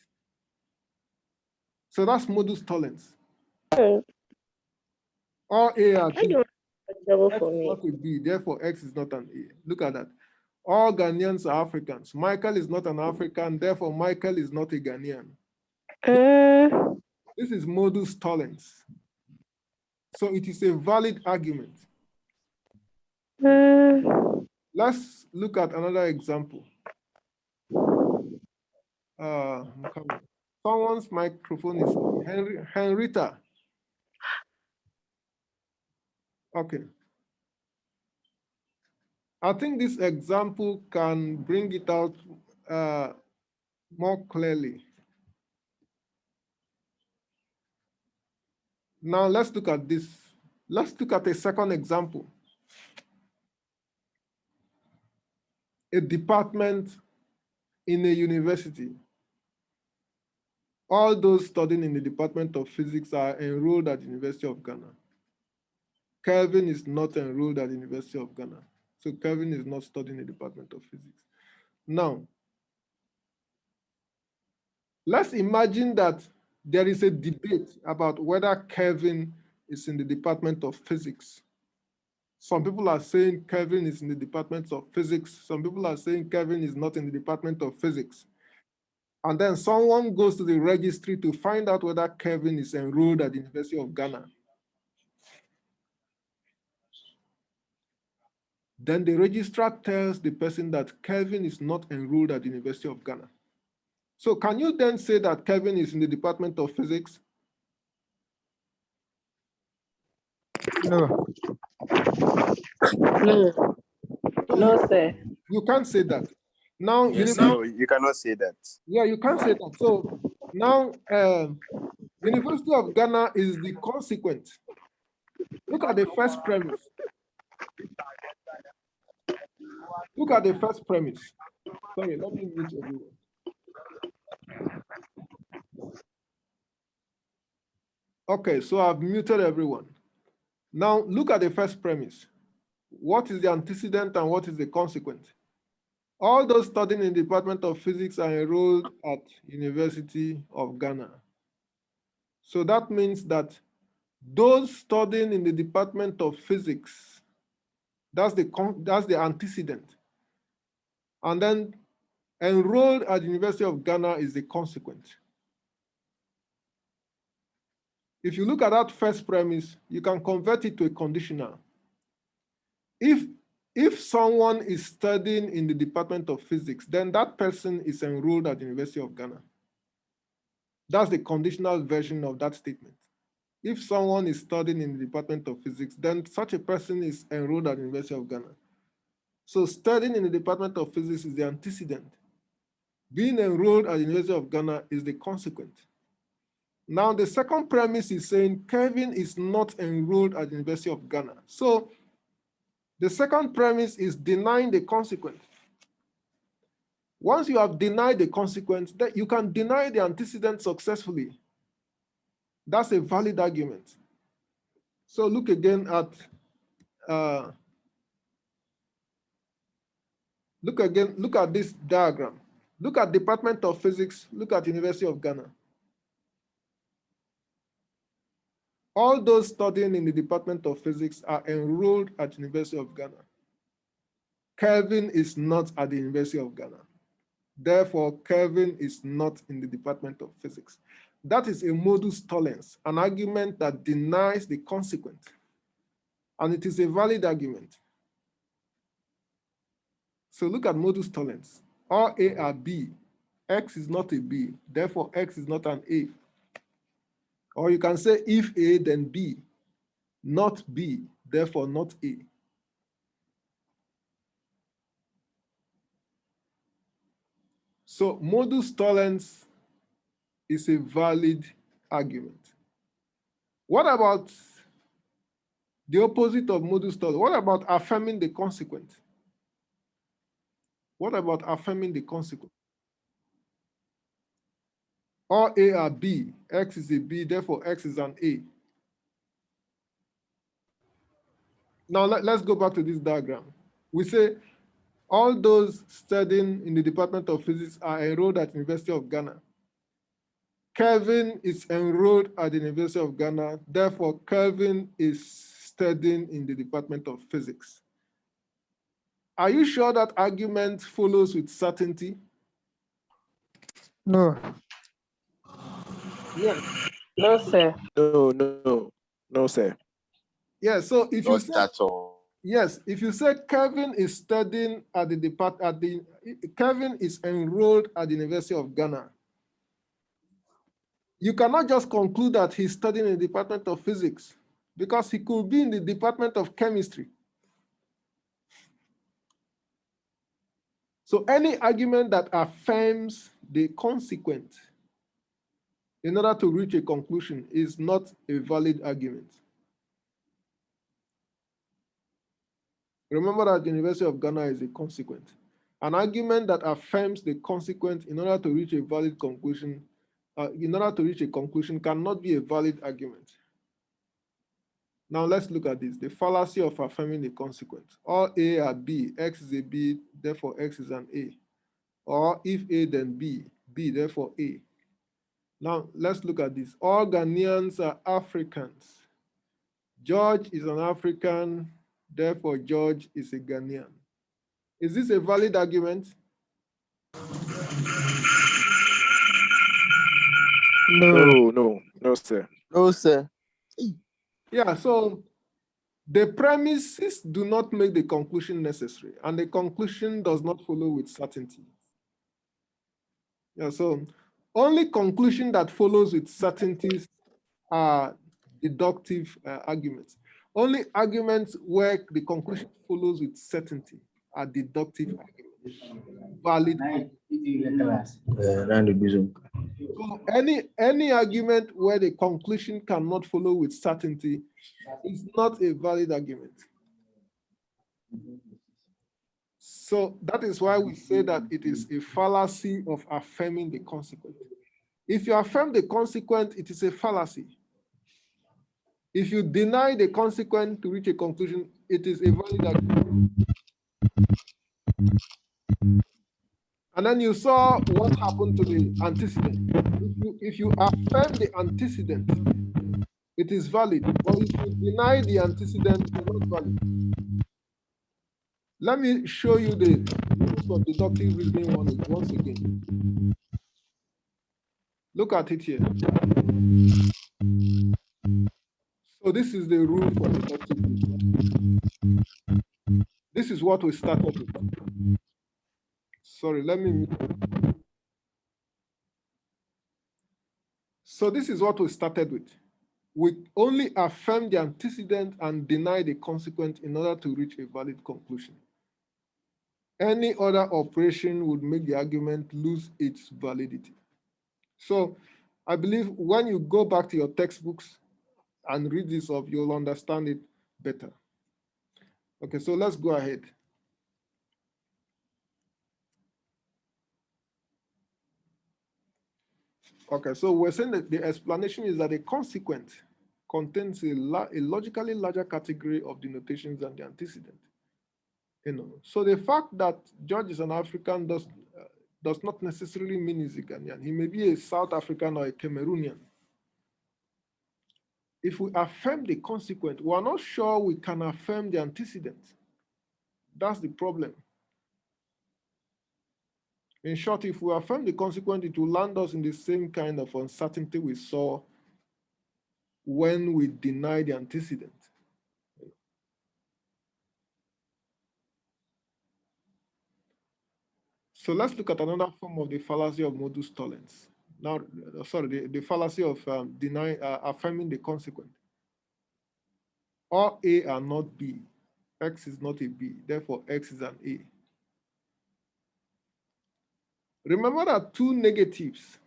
So that's modus tollens. All A are B. Double X for is me. not a B, therefore X is not an A. Look at that. All Ghanaians are Africans. Michael is not an African, therefore Michael is not a Ghanaian. This is modus tollens. So it is a valid argument. Let's look at another example. Someone's microphone is Henrietta. Okay. I think this example can bring it out more clearly. Now let's look at this. Let's look at a second example. A department in a university. All those studying in the Department of Physics are enrolled at the University of Ghana. Kelvin is not enrolled at the University of Ghana. So Kelvin is not studying the Department of Physics. Now, let's imagine that there is a debate about whether Kelvin is in the Department of Physics. Some people are saying Kelvin is in the Department of Physics. Some people are saying Kelvin is not in the Department of Physics. And then someone goes to the registry to find out whether Kelvin is enrolled at the University of Ghana. Then the registrar tells the person that Kelvin is not enrolled at the University of Ghana. So can you then say that Kelvin is in the Department of Physics? No. No. No, sir. You can't say that. Now, No, you cannot say that. yeah, you can't say that. So now, University of Ghana is the consequent. Look at the first premise. Look at the first premise. Sorry, let me mute everyone. Okay, so I've muted everyone. Now look at the first premise. What is the antecedent and what is the consequent? All those studying in the Department of Physics are enrolled at University of Ghana. So that means that those studying in the Department of Physics, that's the antecedent. And then enrolled at the University of Ghana is the consequent. If you look at that first premise, you can convert it to a conditional. If someone is studying in the Department of Physics, then that person is enrolled at the University of Ghana. That's the conditional version of that statement. If someone is studying in the Department of Physics, then such a person is enrolled at the University of Ghana. So studying in the Department of Physics is the antecedent. Being enrolled at the University of Ghana is the consequent. Now, the second premise is saying Kevin is not enrolled at the University of Ghana. So the second premise is denying the consequent. Once you have denied the consequent, that you can deny the antecedent successfully. That's a valid argument. So look again at look at this diagram. Look at Department of Physics, look at University of Ghana. All those studying in the Department of Physics are enrolled at University of Ghana. Kelvin is not at the University of Ghana. Therefore, Kelvin is not in the Department of Physics. That is a modus tollens, an argument that denies the consequent. And it is a valid argument. So look at modus tollens. All A are B. X is not a B. Therefore, X is not an A. Or you can say if A, then B. Not B. Therefore, not A. So modus tollens is a valid argument. What about the opposite of modus tollens? What about affirming the consequent? What about affirming the consequent? All A are B, X is a B, therefore X is an A. Now let's go back to this diagram. We say all those studying in the Department of Physics are enrolled at the University of Ghana. Kelvin is enrolled at the University of Ghana, therefore Kelvin is studying in the Department of Physics. Are you sure that argument follows with certainty? No. Yes. No, sir. No, sir. Yeah, so if you say, Not at all. yes, if you say Kevin is studying at Kevin is enrolled at the University of Ghana, you cannot just conclude that he's studying in the Department of Physics because he could be in the Department of Chemistry. So any argument that affirms the consequent in order to reach a conclusion is not a valid argument. Remember that the University of Ghana is a consequent. An argument that affirms the consequent in order to reach a valid conclusion, cannot be a valid argument. Now let's look at this. The fallacy of affirming the consequent. All A are B, X is a B, therefore X is an A. Or if A, then B, B, therefore A. Now let's look at this. All Ghanaians are Africans. George is an African, therefore George is a Ghanaian. Is this a valid argument? No, sir. No, sir. Yeah, so the premises do not make the conclusion necessary, and the conclusion does not follow with certainty. Yeah, so only conclusion that follows with certainties are deductive arguments. Only arguments where the conclusion follows with certainty are deductive arguments. Valid. So any argument where the conclusion cannot follow with certainty is not a valid argument. So that is why we say that it is a fallacy of affirming the consequent. If you affirm the consequent, it is a fallacy. If you deny the consequent to reach a conclusion, it is a valid argument. And then you saw what happened to the antecedent. If you affirm the antecedent, it is valid. But if you deny the antecedent, it is not valid. Let me show you the rules of deductive reasoning once again. Look at it here. So this is the rule for deductive reasoning. This is what we started with. Sorry, let me. So this is what we started with. We only affirm the antecedent and deny the consequent in order to reach a valid conclusion. Any other operation would make the argument lose its validity. So I believe when you go back to your textbooks and read this up, you'll understand it better. Okay, so let's go ahead. Okay, so we're saying that the explanation is that a consequent contains a logically larger category of denotations than the antecedent. So the fact that George is an African does not necessarily mean he's a Ghanaian. He may be a South African or a Cameroonian. If we affirm the consequent, we are not sure we can affirm the antecedent. That's the problem. In short, if we affirm the consequent, it will land us in the same kind of uncertainty we saw when we deny the antecedent. So let's look at another form of the fallacy of modus tollens. Now, sorry, the fallacy of affirming the consequent. All A are not B. X is not a B. Therefore, X is an A. Remember that two negatives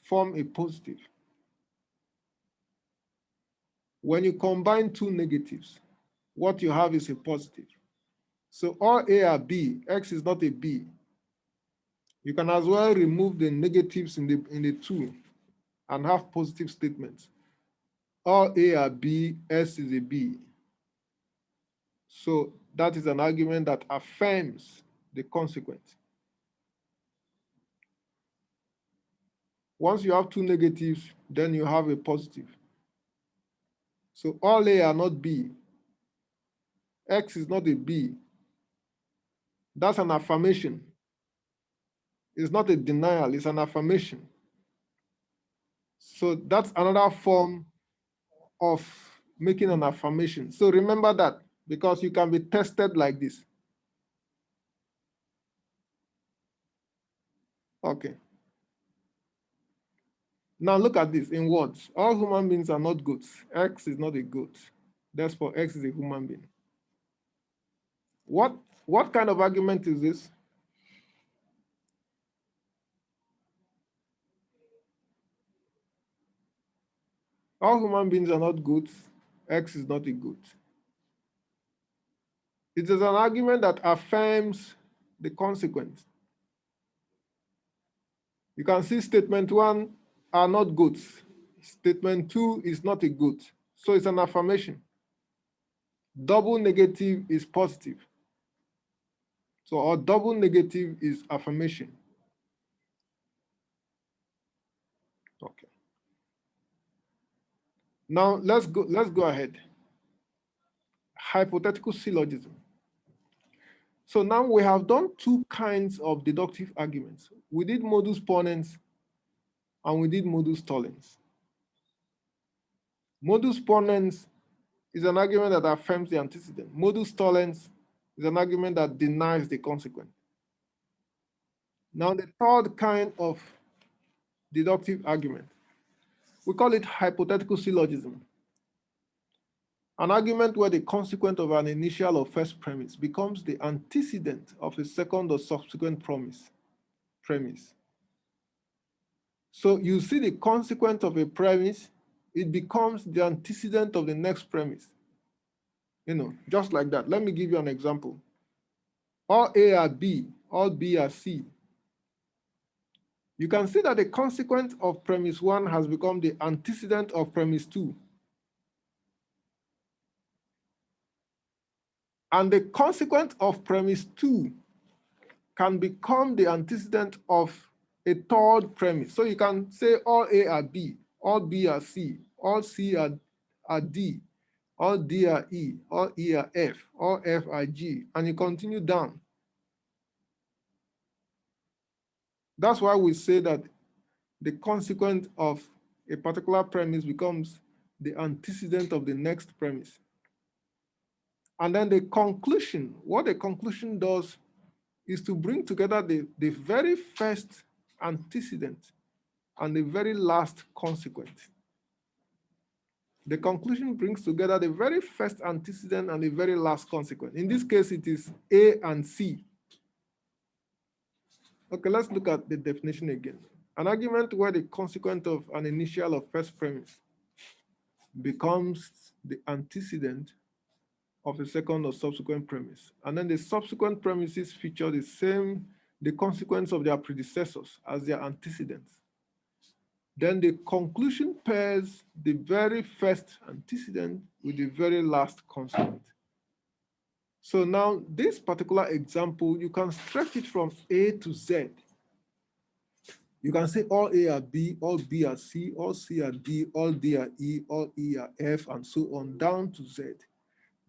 form a positive. When you combine two negatives, what you have is a positive. So all A are B, X is not a B. You can as well remove the negatives in the two and have positive statements. All A are B, S is a B. So that is an argument that affirms the consequent. Once you have two negatives, then you have a positive. So all A are not B. X is not a B. That's an affirmation. It's not a denial, it's an affirmation. So that's another form of making an affirmation. So remember that, because you can be tested like this. Okay. Now look at this in words. All human beings are not goats. X is not a goat. Therefore, X is a human being. What kind of argument is this? All human beings are not goats. X is not a goat. It is an argument that affirms the consequent. You can see statement 1 are not goats. Statement 2 is not a goat. So it's an affirmation. Double negative is positive. So our double negative is affirmation. Okay. Now let's go ahead. Hypothetical syllogism. So now we have done two kinds of deductive arguments. We did modus ponens and we did modus tollens. Modus ponens is an argument that affirms the antecedent. Modus tollens is an argument that denies the consequent. Now the third kind of deductive argument, we call it hypothetical syllogism. An argument where the consequent of an initial or first premise becomes the antecedent of a second or subsequent premise. So you see the consequent of a premise, it becomes the antecedent of the next premise. Just like that. Let me give you an example. All A are B, all B are C. You can see that the consequent of premise 1 has become the antecedent of premise 2. And the consequent of premise 2 can become the antecedent of a third premise. So you can say all A are B, all B are C, all C are D, all D are E, all E are F, all F are G, and you continue down. That's why we say that the consequent of a particular premise becomes the antecedent of the next premise. And then the conclusion, what the conclusion does is to bring together the very first antecedent and the very last consequent. The conclusion brings together the very first antecedent and the very last consequent. In this case, it is A and C. Okay, let's look at the definition again. An argument where the consequent of an initial of first premise becomes the antecedent of a second or subsequent premise. And then the subsequent premises feature the consequence of their predecessors as their antecedents. Then the conclusion pairs the very first antecedent with the very last consequent. So now this particular example, you can stretch it from A to Z. You can say all A are B, all B are C, all C are D, all D are E, all E are F, and so on down to Z.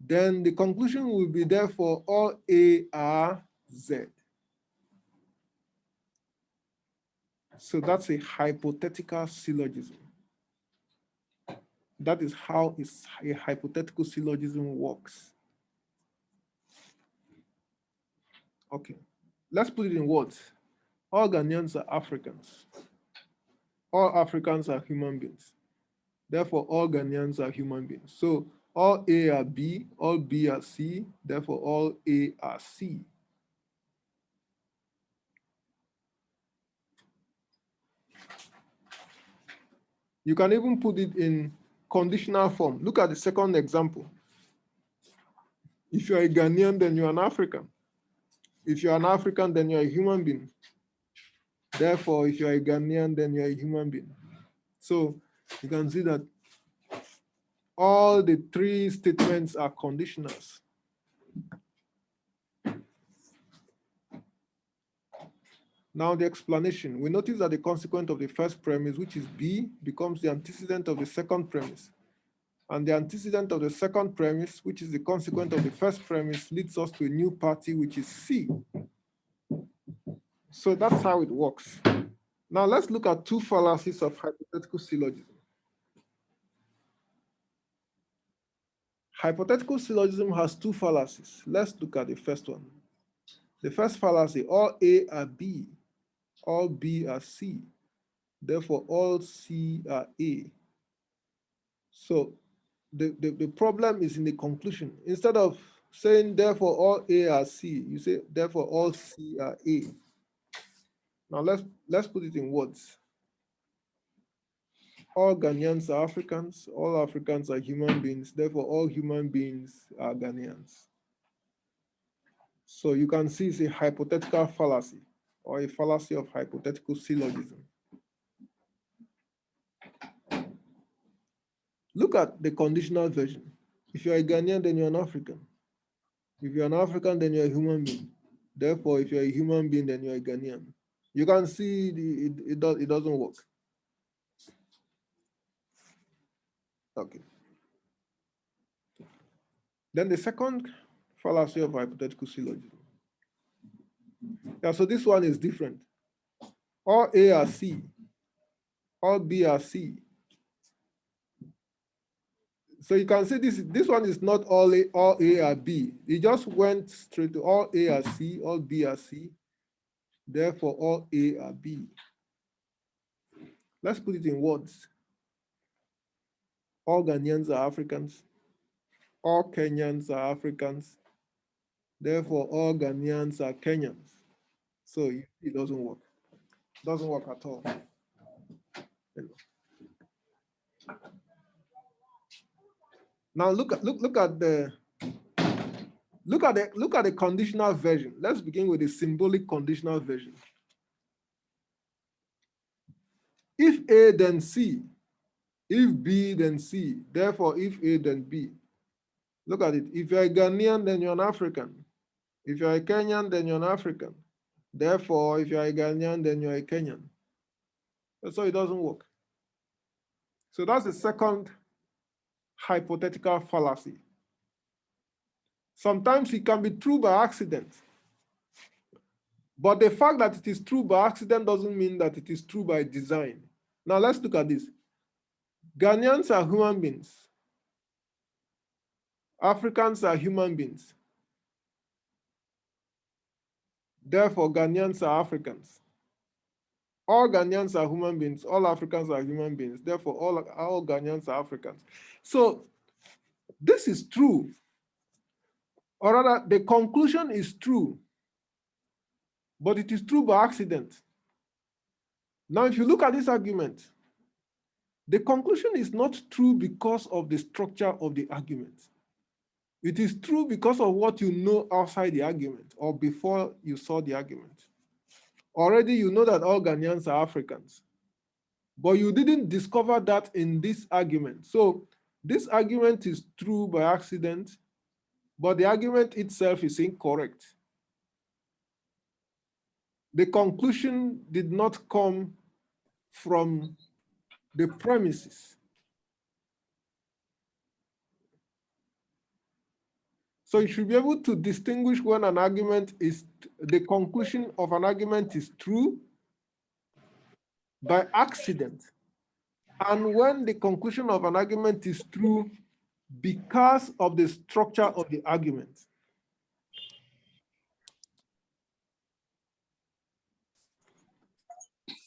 Then the conclusion will be therefore all A are Z. So that's a hypothetical syllogism. That is how a hypothetical syllogism works. Okay, let's put it in words. All Ghanaians are Africans. All Africans are human beings. Therefore, all Ghanaians are human beings. So all A are B, all B are C, therefore all A are C. You can even put it in conditional form. Look at the second example. If you're a Ghanaian, then you're an African. If you're an African, then you're a human being. Therefore, if you're a Ghanaian, then you're a human being. So you can see that all the three statements are conditionals. Now the explanation. We notice that the consequent of the first premise, which is B, becomes the antecedent of the second premise. And the antecedent of the second premise, which is the consequent of the first premise, leads us to a new party, which is C. So that's how it works. Now let's look at two fallacies of hypothetical syllogism. Hypothetical syllogism has two fallacies. Let's look at the first one. The first fallacy, all A are B, all B are C. Therefore, all C are A. So the problem is in the conclusion. Instead of saying, therefore, all A are C, you say, therefore, all C are A. Now, let's put it in words. All Ghanaians are Africans, all Africans are human beings, therefore, all human beings are Ghanaians. So you can see it's a hypothetical fallacy or a fallacy of hypothetical syllogism. Look at the conditional version. If you're a Ghanaian, then you're an African. If you're an African, then you're a human being. Therefore, if you're a human being, then you're a Ghanaian. You can see it doesn't work. Okay. Then the second fallacy of hypothetical syllogism. Yeah, so this one is different. All A are C, all B are C. So you can see this one is not all A are B. It just went straight to all A are C, all B are C. Therefore, all A are B. Let's put it in words. All Ghanaians are Africans. All Kenyans are Africans. Therefore, all Ghanaians are Kenyans. So it doesn't work. It doesn't work at all. Now look at the conditional version. Let's begin with the symbolic conditional version. If A, then C. If B, then C. Therefore, if A, then B. Look at it. If you're a Ghanaian, then you're an African. If you're a Kenyan, then you're an African. Therefore, if you're a Ghanaian, then you're a Kenyan. So it doesn't work. So that's the second hypothetical fallacy. Sometimes it can be true by accident. But the fact that it is true by accident doesn't mean that it is true by design. Now let's look at this. Ghanaians are human beings. Africans are human beings. Therefore, Ghanaians are Africans. All Ghanaians are human beings. All Africans are human beings. Therefore, all Ghanaians are Africans. So this is true. Or rather, the conclusion is true, but it is true by accident. Now, if you look at this argument, the conclusion is not true because of the structure of the argument. It is true because of what you know outside the argument or before you saw the argument. Already you know that all Ghanaians are Africans, but you didn't discover that in this argument. So this argument is true by accident, but the argument itself is incorrect. The conclusion did not come from the premises. So you should be able to distinguish when an argument is, the conclusion of an argument is true by accident, and when the conclusion of an argument is true because of the structure of the argument.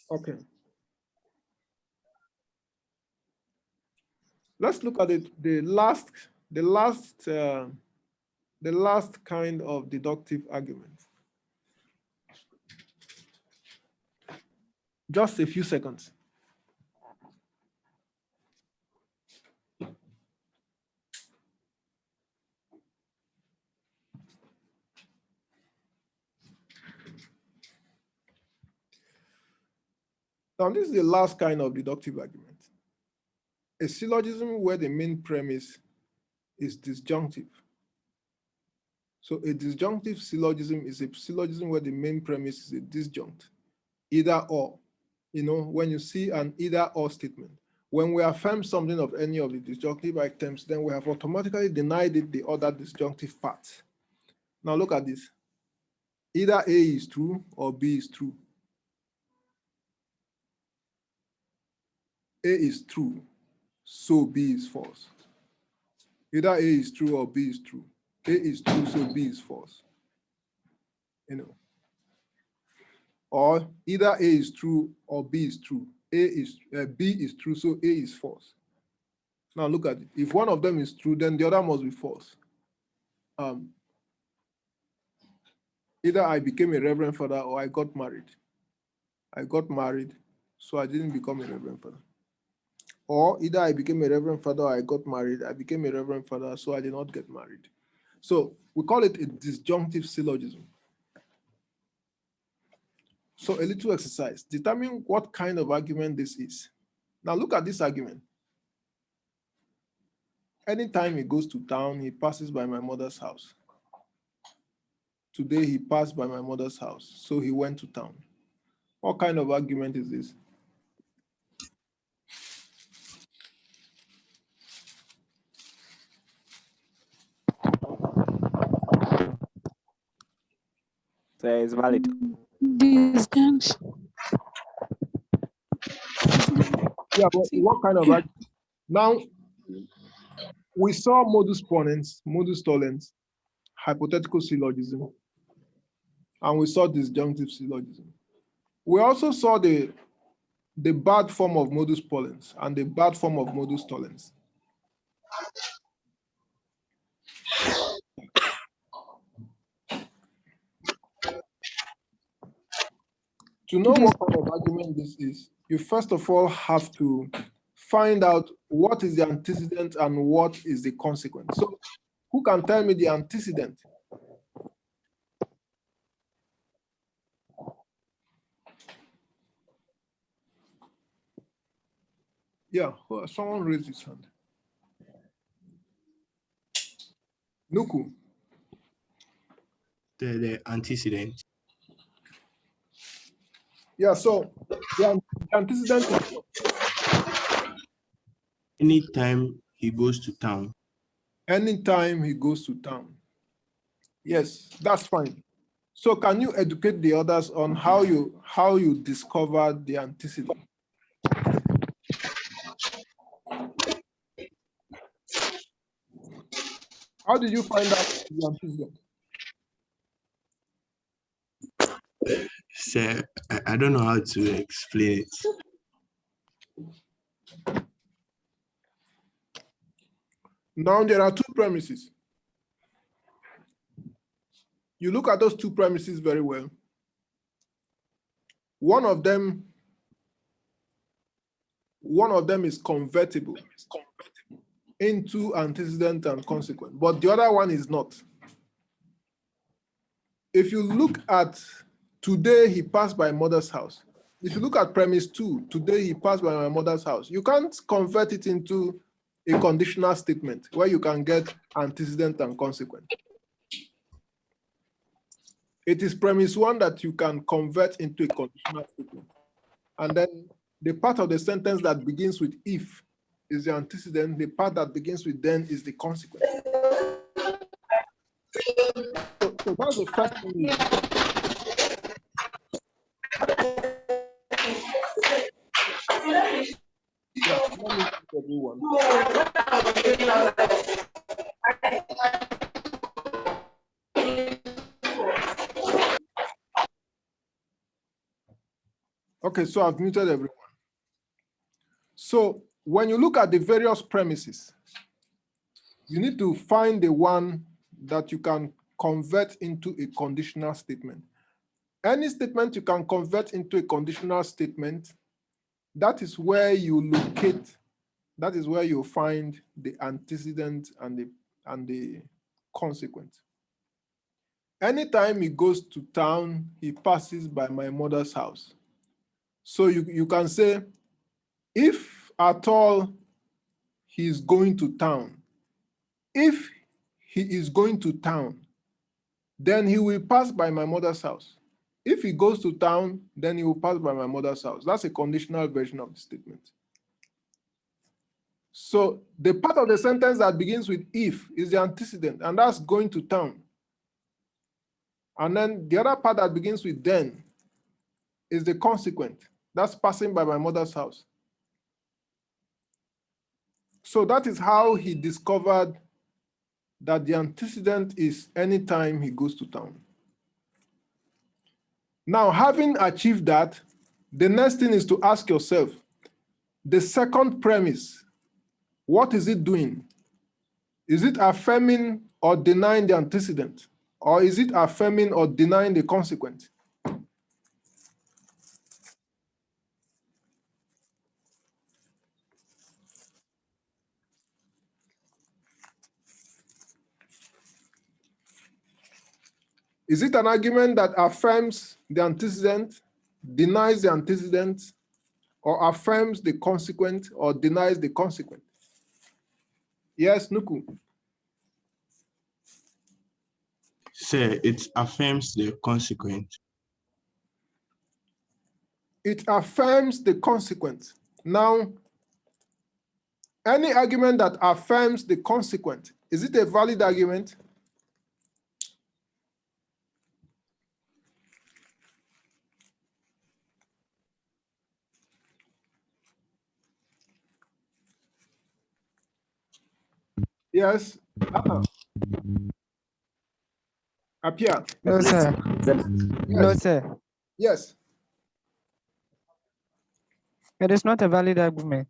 Okay. Let's look at it. The last kind of deductive argument. Just a few seconds. Now, this is the last kind of deductive argument. A syllogism where the main premise is disjunctive. So a disjunctive syllogism is a syllogism where the main premise is a disjunct, either or. You know, when you see an either or statement, when we affirm something of any of the disjunctive items, then we have automatically denied it the other disjunctive part. Now look at this. Either A is true or B is true. A is true, so B is false. Either A is true or B is true. A is true, so B is false. You know. Or either A is true or B is true. B is true, so A is false. Now look at it. If one of them is true, then the other must be false. Either I became a reverend father or I got married. I got married, so I didn't become a reverend father. Or either I became a reverend father or I got married. I became a reverend father, so I did not get married. So we call it a disjunctive syllogism. So a little exercise. Determine what kind of argument this is. Now look at this argument. Anytime he goes to town, he passes by my mother's house. Today he passed by my mother's house, so he went to town. What kind of argument is this? So it's valid. Disjunction. Yeah, but what kind of argument? Now, we saw modus ponens, modus tollens, hypothetical syllogism, and we saw disjunctive syllogism. We also saw the bad form of modus ponens and the bad form of modus tollens. To know what kind of argument this is, you first of all have to find out what is the antecedent and what is the consequent. So who can tell me the antecedent? Yeah, someone raised his hand. Nuku. The antecedent. Yeah, so the antecedent is Anytime he goes to town. anytime he goes to town. Yes, that's fine. So can you educate the others on how you discover the antecedent? How did you find out the antecedent? Sir, I don't know how to explain it. Now there are two premises. You look at those two premises very well. One of them one of them is convertible into antecedent and consequent, but the other one is not. If you look at today he passed by mother's house, if you look at premise 2, today he passed by my mother's house, you can't convert it into a conditional statement where you can get antecedent and consequent. It is premise 1 that you can convert into a conditional statement. And then the part of the sentence that begins with if is the antecedent, the part that begins with then is the consequent. So that's the first thing. Yeah, let me see everyone. Okay, so I've muted everyone. So when you look at the various premises, you need to find the one that you can convert into a conditional statement. Any statement you can convert into a conditional statement, that is where you locate, that is where you find the antecedent and the consequent. Anytime he goes to town, he passes by my mother's house. So you can say, if at all he's going to town, if he is going to town, then he will pass by my mother's house. If he goes to town, then he will pass by my mother's house. That's a conditional version of the statement. So the part of the sentence that begins with if is the antecedent, and that's going to town. And then the other part that begins with then is the consequent. That's passing by my mother's house. So that is how he discovered that the antecedent is anytime he goes to town. Now, having achieved that, the next thing is to ask yourself, the second premise, what is it doing? Is it affirming or denying the antecedent? Or is it affirming or denying the consequent? Is it an argument that affirms the antecedent, denies the antecedent, or affirms the consequent or denies the consequent? Yes, Nuku. Sir, it affirms the consequent. It affirms the consequent. Now, any argument that affirms the consequent, is it a valid argument? Yes. Appear. No, sir. No, Yes. sir. Yes. It is not a valid argument.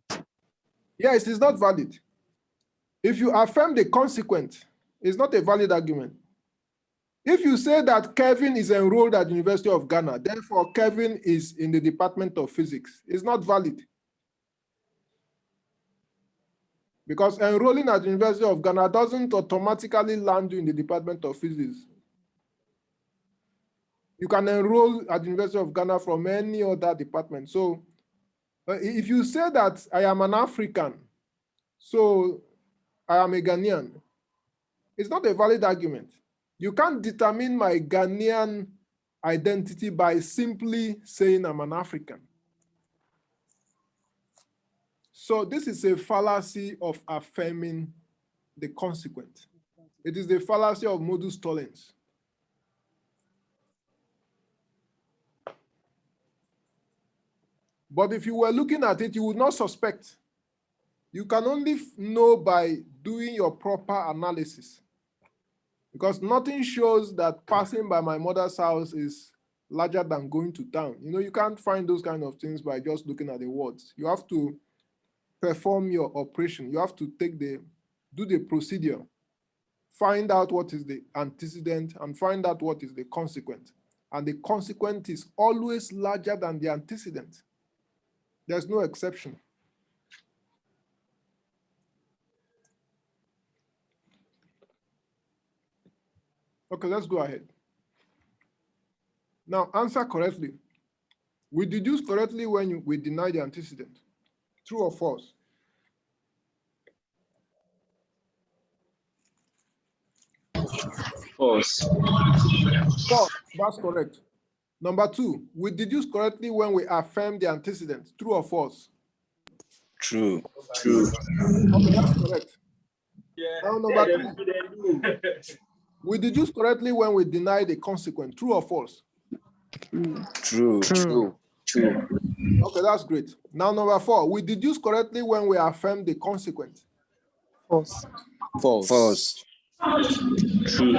Yes, it is not valid. If you affirm the consequent, it's not a valid argument. If you say that Kevin is enrolled at the University of Ghana, therefore Kevin is in the Department of Physics, it's not valid. Because enrolling at the University of Ghana doesn't automatically land you in the Department of Physics. You can enroll at the University of Ghana from any other department. So if you say that I am an African, so I am a Ghanaian, it's not a valid argument. You can't determine my Ghanaian identity by simply saying I'm an African. So this is a fallacy of affirming the consequent. It is the fallacy of modus tollens. But if you were looking at it, you would not suspect. You can only know by doing your proper analysis. Because nothing shows that passing by my mother's house is larger than going to town. You know, you can't find those kind of things by just looking at the words. You have to perform your operation. You have to do the procedure, find out what is the antecedent and find out what is the consequent. And the consequent is always larger than the antecedent. There's no exception. Okay, let's go ahead. Now, answer correctly. We deduce correctly when we deny the antecedent. True or false? False. False. That's correct. Number 2, we deduce correctly when we affirm the antecedent. True or false? True. True. Okay, that's correct. Now, number 3, we deduce correctly when we deny the consequent. True or false? True. True. True. Okay, that's great. Now, number 4, we deduce correctly when we affirm the consequent. False. False. True.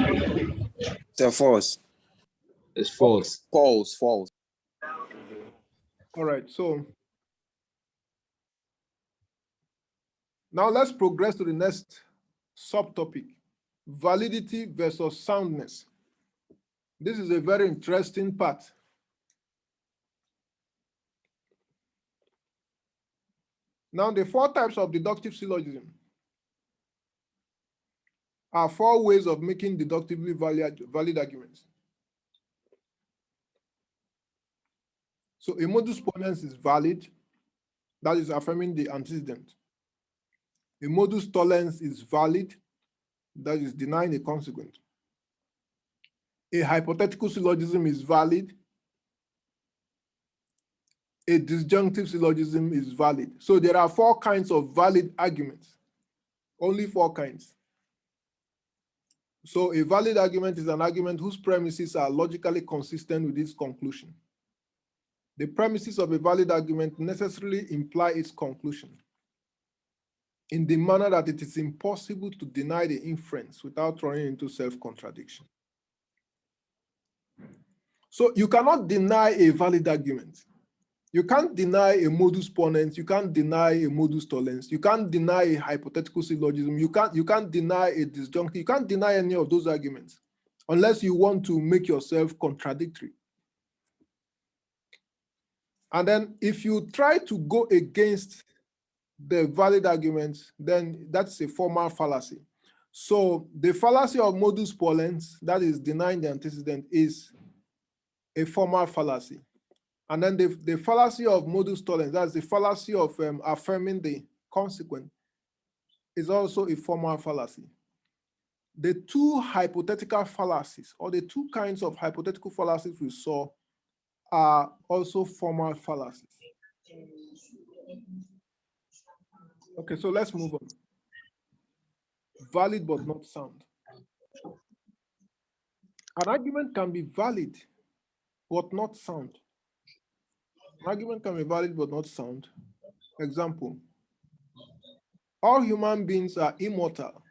The false. It's false. False. False. All right, so now let's progress to the next subtopic, validity versus soundness. This is a very interesting part. Now, the 4 types of deductive syllogism are 4 ways of making deductively valid arguments. So a modus ponens is valid, that is affirming the antecedent. A modus tollens is valid, that is denying the consequent. A hypothetical syllogism is valid. A disjunctive syllogism is valid. So there are 4 kinds of valid arguments, only 4 kinds. So a valid argument is an argument whose premises are logically consistent with its conclusion. The premises of a valid argument necessarily imply its conclusion in the manner that it is impossible to deny the inference without running into self-contradiction. So you cannot deny a valid argument. You can't deny a modus ponens, you can't deny a modus tollens, you can't deny a hypothetical syllogism, you can't deny a disjunctive, you can't deny any of those arguments unless you want to make yourself contradictory. And then if you try to go against the valid arguments, then that's a formal fallacy. So the fallacy of modus ponens, that is denying the antecedent, is a formal fallacy. And then the fallacy of modus tollens, that's the fallacy of affirming the consequent, is also a formal fallacy. The 2 hypothetical fallacies, or the 2 kinds of hypothetical fallacies we saw, are also formal fallacies. Okay, so let's move on. Valid but not sound. An argument can be valid but not sound. An argument can be valid but not sound. Example, all human beings are immortal.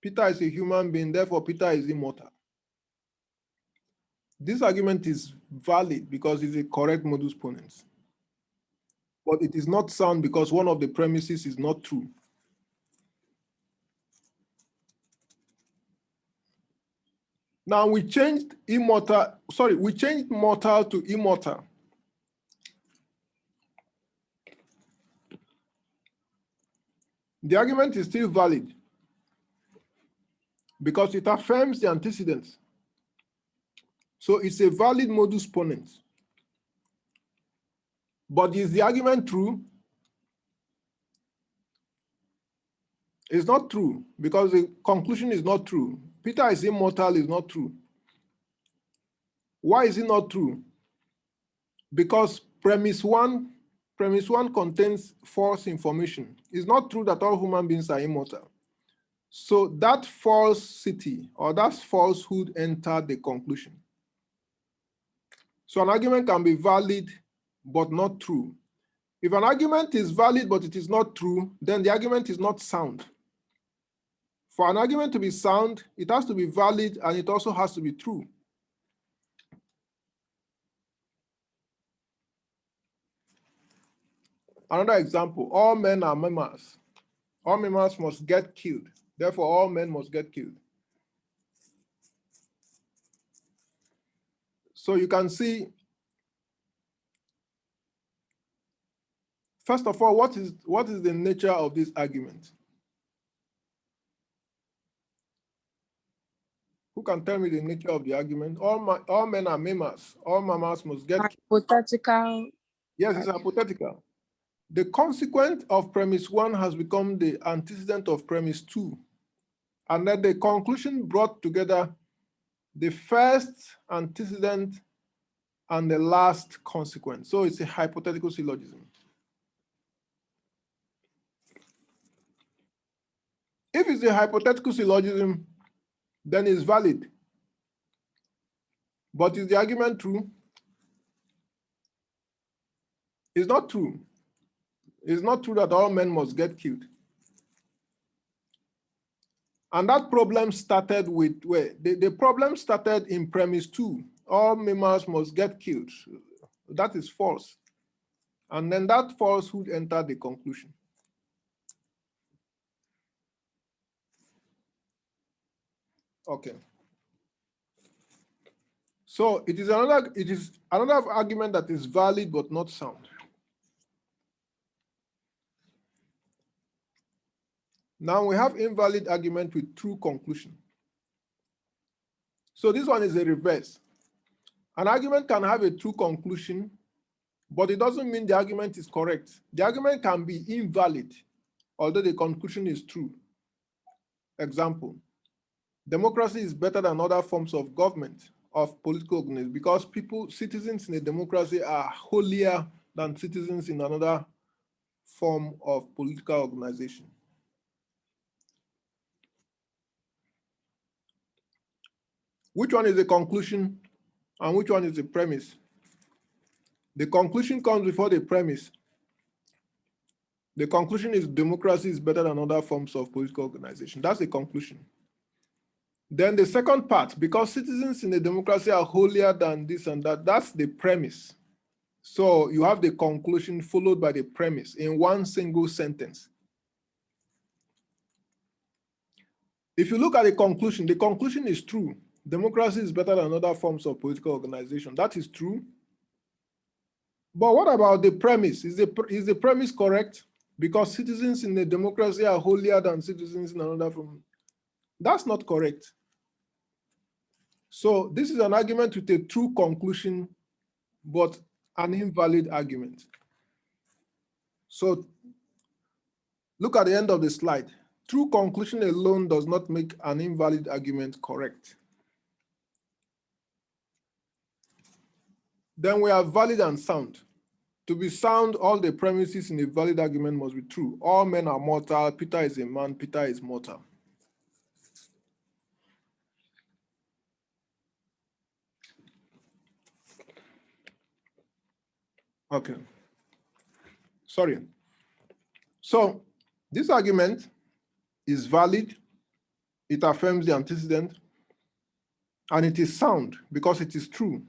Peter is a human being, therefore Peter is immortal. This argument is valid because it's a correct modus ponens. But it is not sound because one of the premises is not true. Now we changed mortal to immortal. The argument is still valid because it affirms the antecedents. So it's a valid modus ponens. But is the argument true? It's not true because the conclusion is not true. Peter is immortal is not true. Why is it not true? Because premise one contains false information. It's not true that all human beings are immortal. So that falsity or that falsehood entered the conclusion. So an argument can be valid but not true. If an argument is valid but it is not true, then the argument is not sound. For an argument to be sound, it has to be valid and it also has to be true. Another example, all men are mammals. All mammals must get killed. Therefore, all men must get killed. So you can see, first of all, what is the nature of this argument? Who Who can tell me the nature of the argument? All men are mammals. All mammals must get killed. Hypothetical. Yes, it's hypothetical. The consequent of premise 1 has become the antecedent of premise 2. And then the conclusion brought together the first antecedent and the last consequent. So it's a hypothetical syllogism. If it's a hypothetical syllogism, then it's valid. But is the argument true? It's not true. It's not true that all men must get killed. And that problem started with, the problem started in premise 2. All mammals must get killed. That is false. And then that falsehood entered the conclusion. Okay. So it is another argument that is valid but not sound. Now we have invalid argument with true conclusion. So this one is a reverse. An argument can have a true conclusion, but it doesn't mean the argument is correct. The argument can be invalid, although the conclusion is true. Example, democracy is better than other forms of government, of political organization, because citizens in a democracy are holier than citizens in another form of political organization. Which one is the conclusion and which one is the premise? The conclusion comes before the premise. The conclusion is democracy is better than other forms of political organization. That's the conclusion. Then the second part, because citizens in a democracy are holier than this and that, that's the premise. So you have the conclusion followed by the premise in one single sentence. If you look at the conclusion is true. Democracy is better than other forms of political organization. That is true. But what about the premise? Is the premise correct? Because citizens in a democracy are holier than citizens in another form. That's not correct. So this is an argument with a true conclusion, but an invalid argument. So look at the end of the slide. True conclusion alone does not make an invalid argument correct. Then we have valid and sound. To be sound, all the premises in a valid argument must be true. All men are mortal. Peter is a man. Peter is mortal. Okay. Sorry. So this argument is valid. It affirms the antecedent. And it is sound because it is true.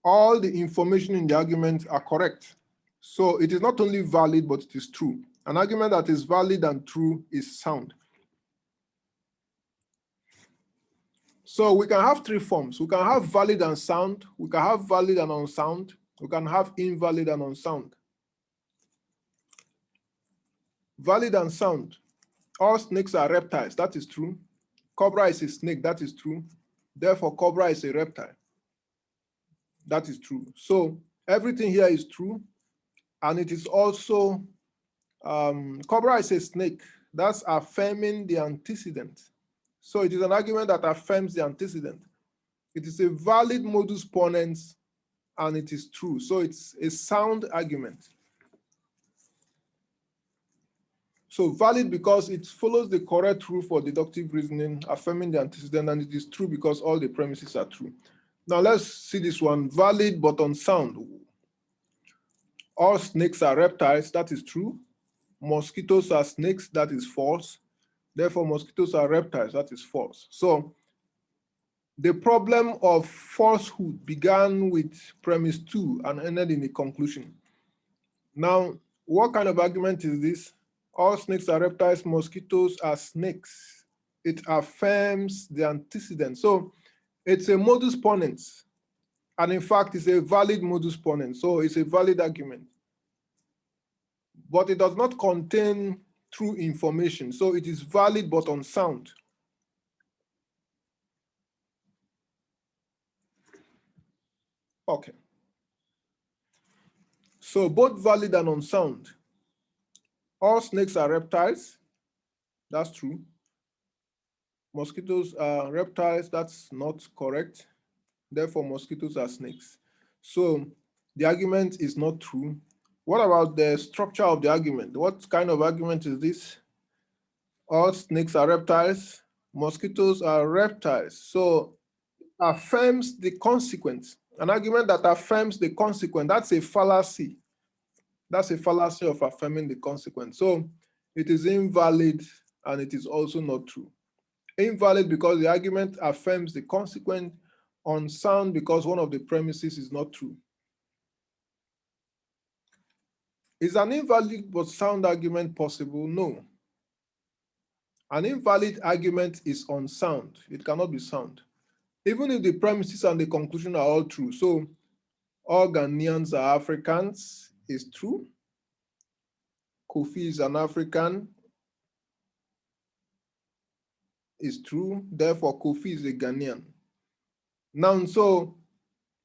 All the information in the argument are correct. So it is not only valid, but it is true. An argument that is valid and true is sound. So we can have three forms. We can have valid and sound. We can have valid and unsound. We can have invalid and unsound. Valid and sound. All snakes are reptiles. That is true. Cobra is a snake. That is true. Therefore, cobra is a reptile. That is true. So everything here is true. And it is also, cobra is a snake. That's affirming the antecedent. So it is an argument that affirms the antecedent. It is a valid modus ponens, and it is true. So it's a sound argument. So valid because it follows the correct rule for deductive reasoning, affirming the antecedent, and it is true because all the premises are true. Now let's see this one, valid but unsound. All snakes are reptiles, that is true. Mosquitoes are snakes, that is false. Therefore, mosquitoes are reptiles, that is false. So the problem of falsehood began with premise 2 and ended in the conclusion. Now, what kind of argument is this? All snakes are reptiles, mosquitoes are snakes. It affirms the antecedent. So it's a modus ponens. And in fact, it's a valid modus ponens. So it's a valid argument. But it does not contain true information. So it is valid but unsound. Okay. So both valid and unsound. All snakes are reptiles. That's true. Mosquitoes are reptiles. That's not correct. Therefore, mosquitoes are snakes. So the argument is not true. What about the structure of the argument? What kind of argument is this? All snakes are reptiles. Mosquitoes are reptiles. So affirms the consequent. An argument that affirms the consequent, that's a fallacy. That's a fallacy of affirming the consequent. So it is invalid and it is also not true. Invalid because the argument affirms the consequent, unsound because one of the premises is not true. Is an invalid but sound argument possible? No. An invalid argument is unsound. It cannot be sound. Even if the premises and the conclusion are all true. So all Ghanaians are Africans is true. Kofi is an African is true. Therefore, Kofi is a Ghanaian. Now, so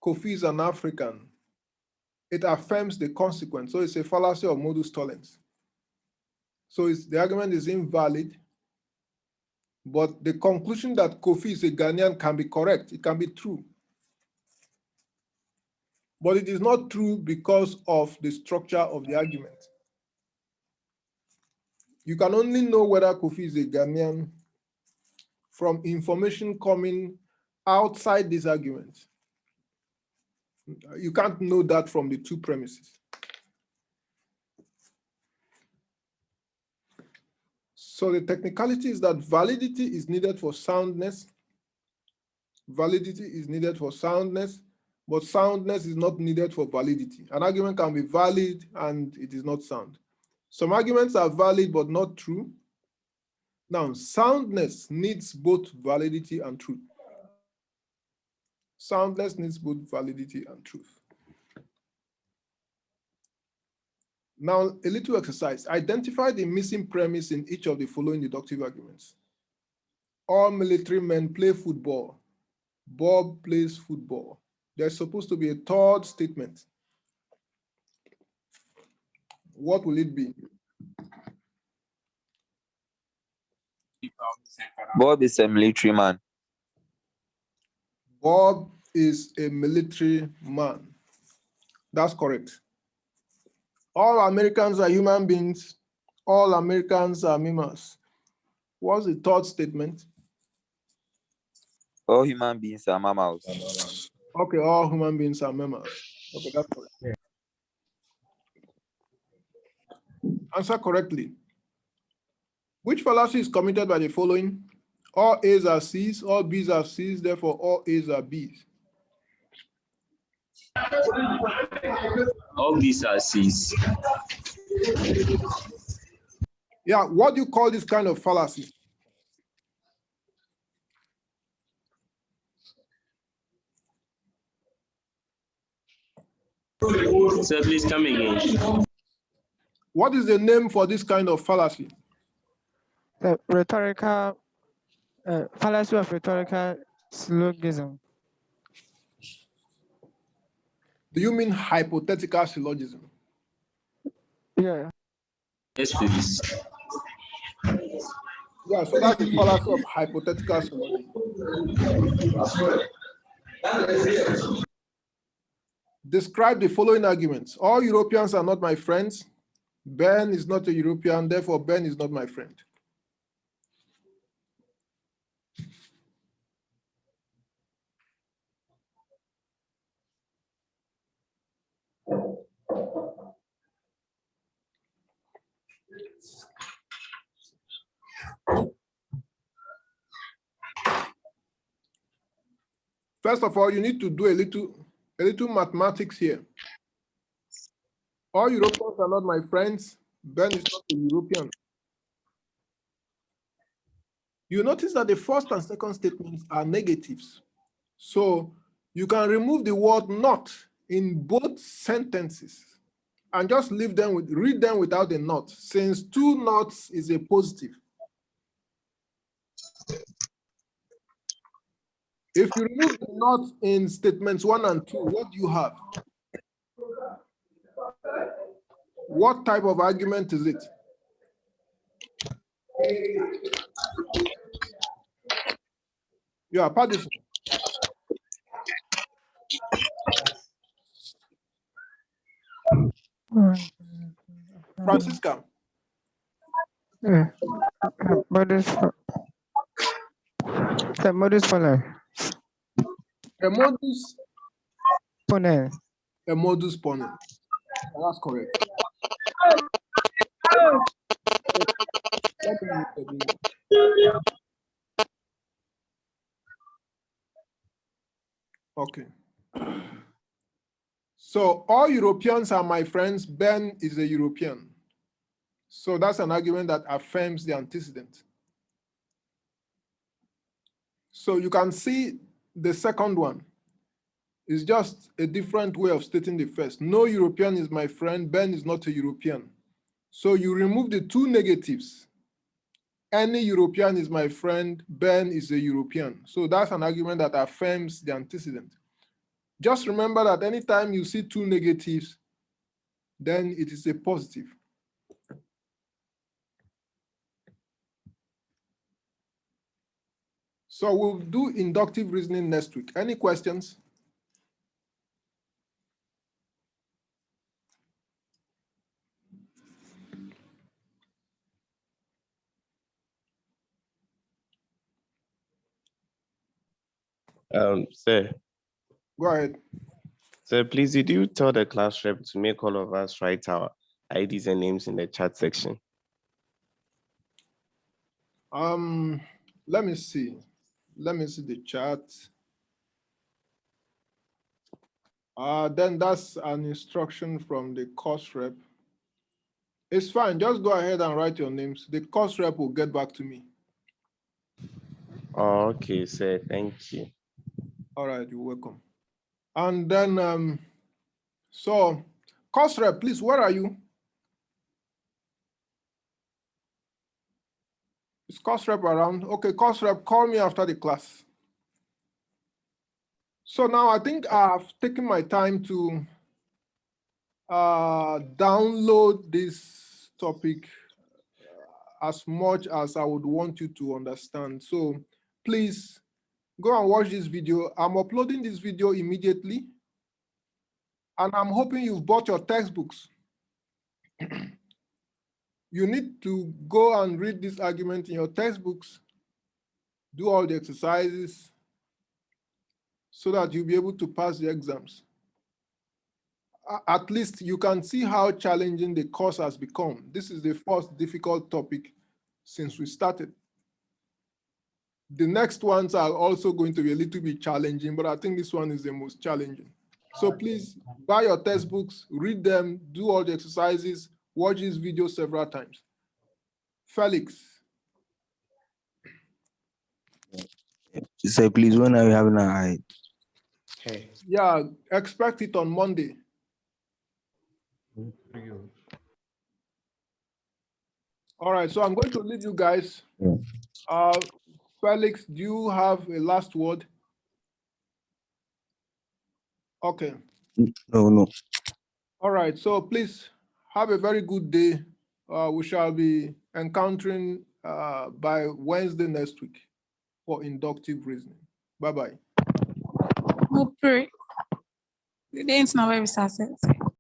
Kofi is an African. It affirms the consequent. So it's a fallacy of modus tollens. So the argument is invalid, but the conclusion that Kofi is a Ghanaian can be correct. It can be true. But it is not true because of the structure of the argument. You can only know whether Kofi is a Ghanaian from information coming outside this argument. You can't know that from the two premises. So the technicality is that validity is needed for soundness. Validity is needed for soundness, but soundness is not needed for validity. An argument can be valid and it is not sound. Some arguments are valid but not true. Now, soundness needs both validity and truth. Soundness needs both validity and truth. Now, a little exercise. Identify the missing premise in each of the following deductive arguments. All military men play football. Bob plays football. There's supposed to be a third statement. What will it be? Bob is a military man. Bob is a military man. That's correct. All Americans are human beings. All Americans are mimers. What's the third statement? All human beings are mammals. Okay, all human beings are mammals. Okay, that's correct. Yeah. Answer correctly. Which fallacy is committed by the following? All A's are C's, all B's are C's, therefore all A's are B's. All these are C's. Yeah, what do you call this kind of fallacy? Sir, please come again. What is the name for this kind of fallacy? The rhetorical fallacy of rhetorical syllogism. Do you mean hypothetical syllogism? Yeah. Yes, please. Yeah, so that's the fallacy of hypothetical syllogism. Describe the following arguments. All Europeans are not my friends. Ben is not a European, therefore Ben is not my friend. First of all, you need to do a little mathematics here. All Europeans are not my friends. Ben is not a European. You notice that the first and second statements are negatives. So you can remove the word not in both sentences and just read them without the not, since two nots is a positive. If you remove the not in statements 1 and 2, what do you have? What type of argument is it? Yeah, Paddison. Francisca. Modus ponens. A modus. Ponens. A modus ponens. That's correct. Okay. So all Europeans are my friends. Ben is a European. So that's an argument that affirms the antecedent. So you can see the second one is just a different way of stating the first. No European is my friend. Ben is not a European. So you remove the two negatives. Any European is my friend. Ben is a European. So that's an argument that affirms the antecedent. Just remember that anytime you see two negatives, then it is a positive. So we'll do inductive reasoning next week. Any questions? Sir. Go ahead. Sir, please, did you tell the class rep to make all of us write our IDs and names in the chat section? Let me see. Let me see the chat. Then that's an instruction from the course rep. It's fine. Just go ahead and write your names. The course rep will get back to me. Oh, okay, sir. Thank you. All right, you're welcome. And then, so course rep, please, where are you? Is course rep around? Okay, course rep, call me after the class. So now I think I've taken my time to download this topic as much as I would want you to understand. So please go and watch this video. I'm uploading this video immediately. And I'm hoping you've bought your textbooks. You need to go and read this argument in your textbooks, do all the exercises so that you'll be able to pass the exams. At least you can see how challenging the course has become. This is the first difficult topic since we started. The next ones are also going to be a little bit challenging, but I think this one is the most challenging. So please buy your textbooks, read them, do all the exercises, watch this video several times. Felix. Say, please, when are we having an eye? Hey. Yeah, expect it on Monday. All right, so I'm going to leave you guys. Felix, do you have a last word? Okay. No. All right, so please have a very good day. We shall be encountering by Wednesday next week for inductive reasoning. Bye-bye. No, pray. The day is not where we started.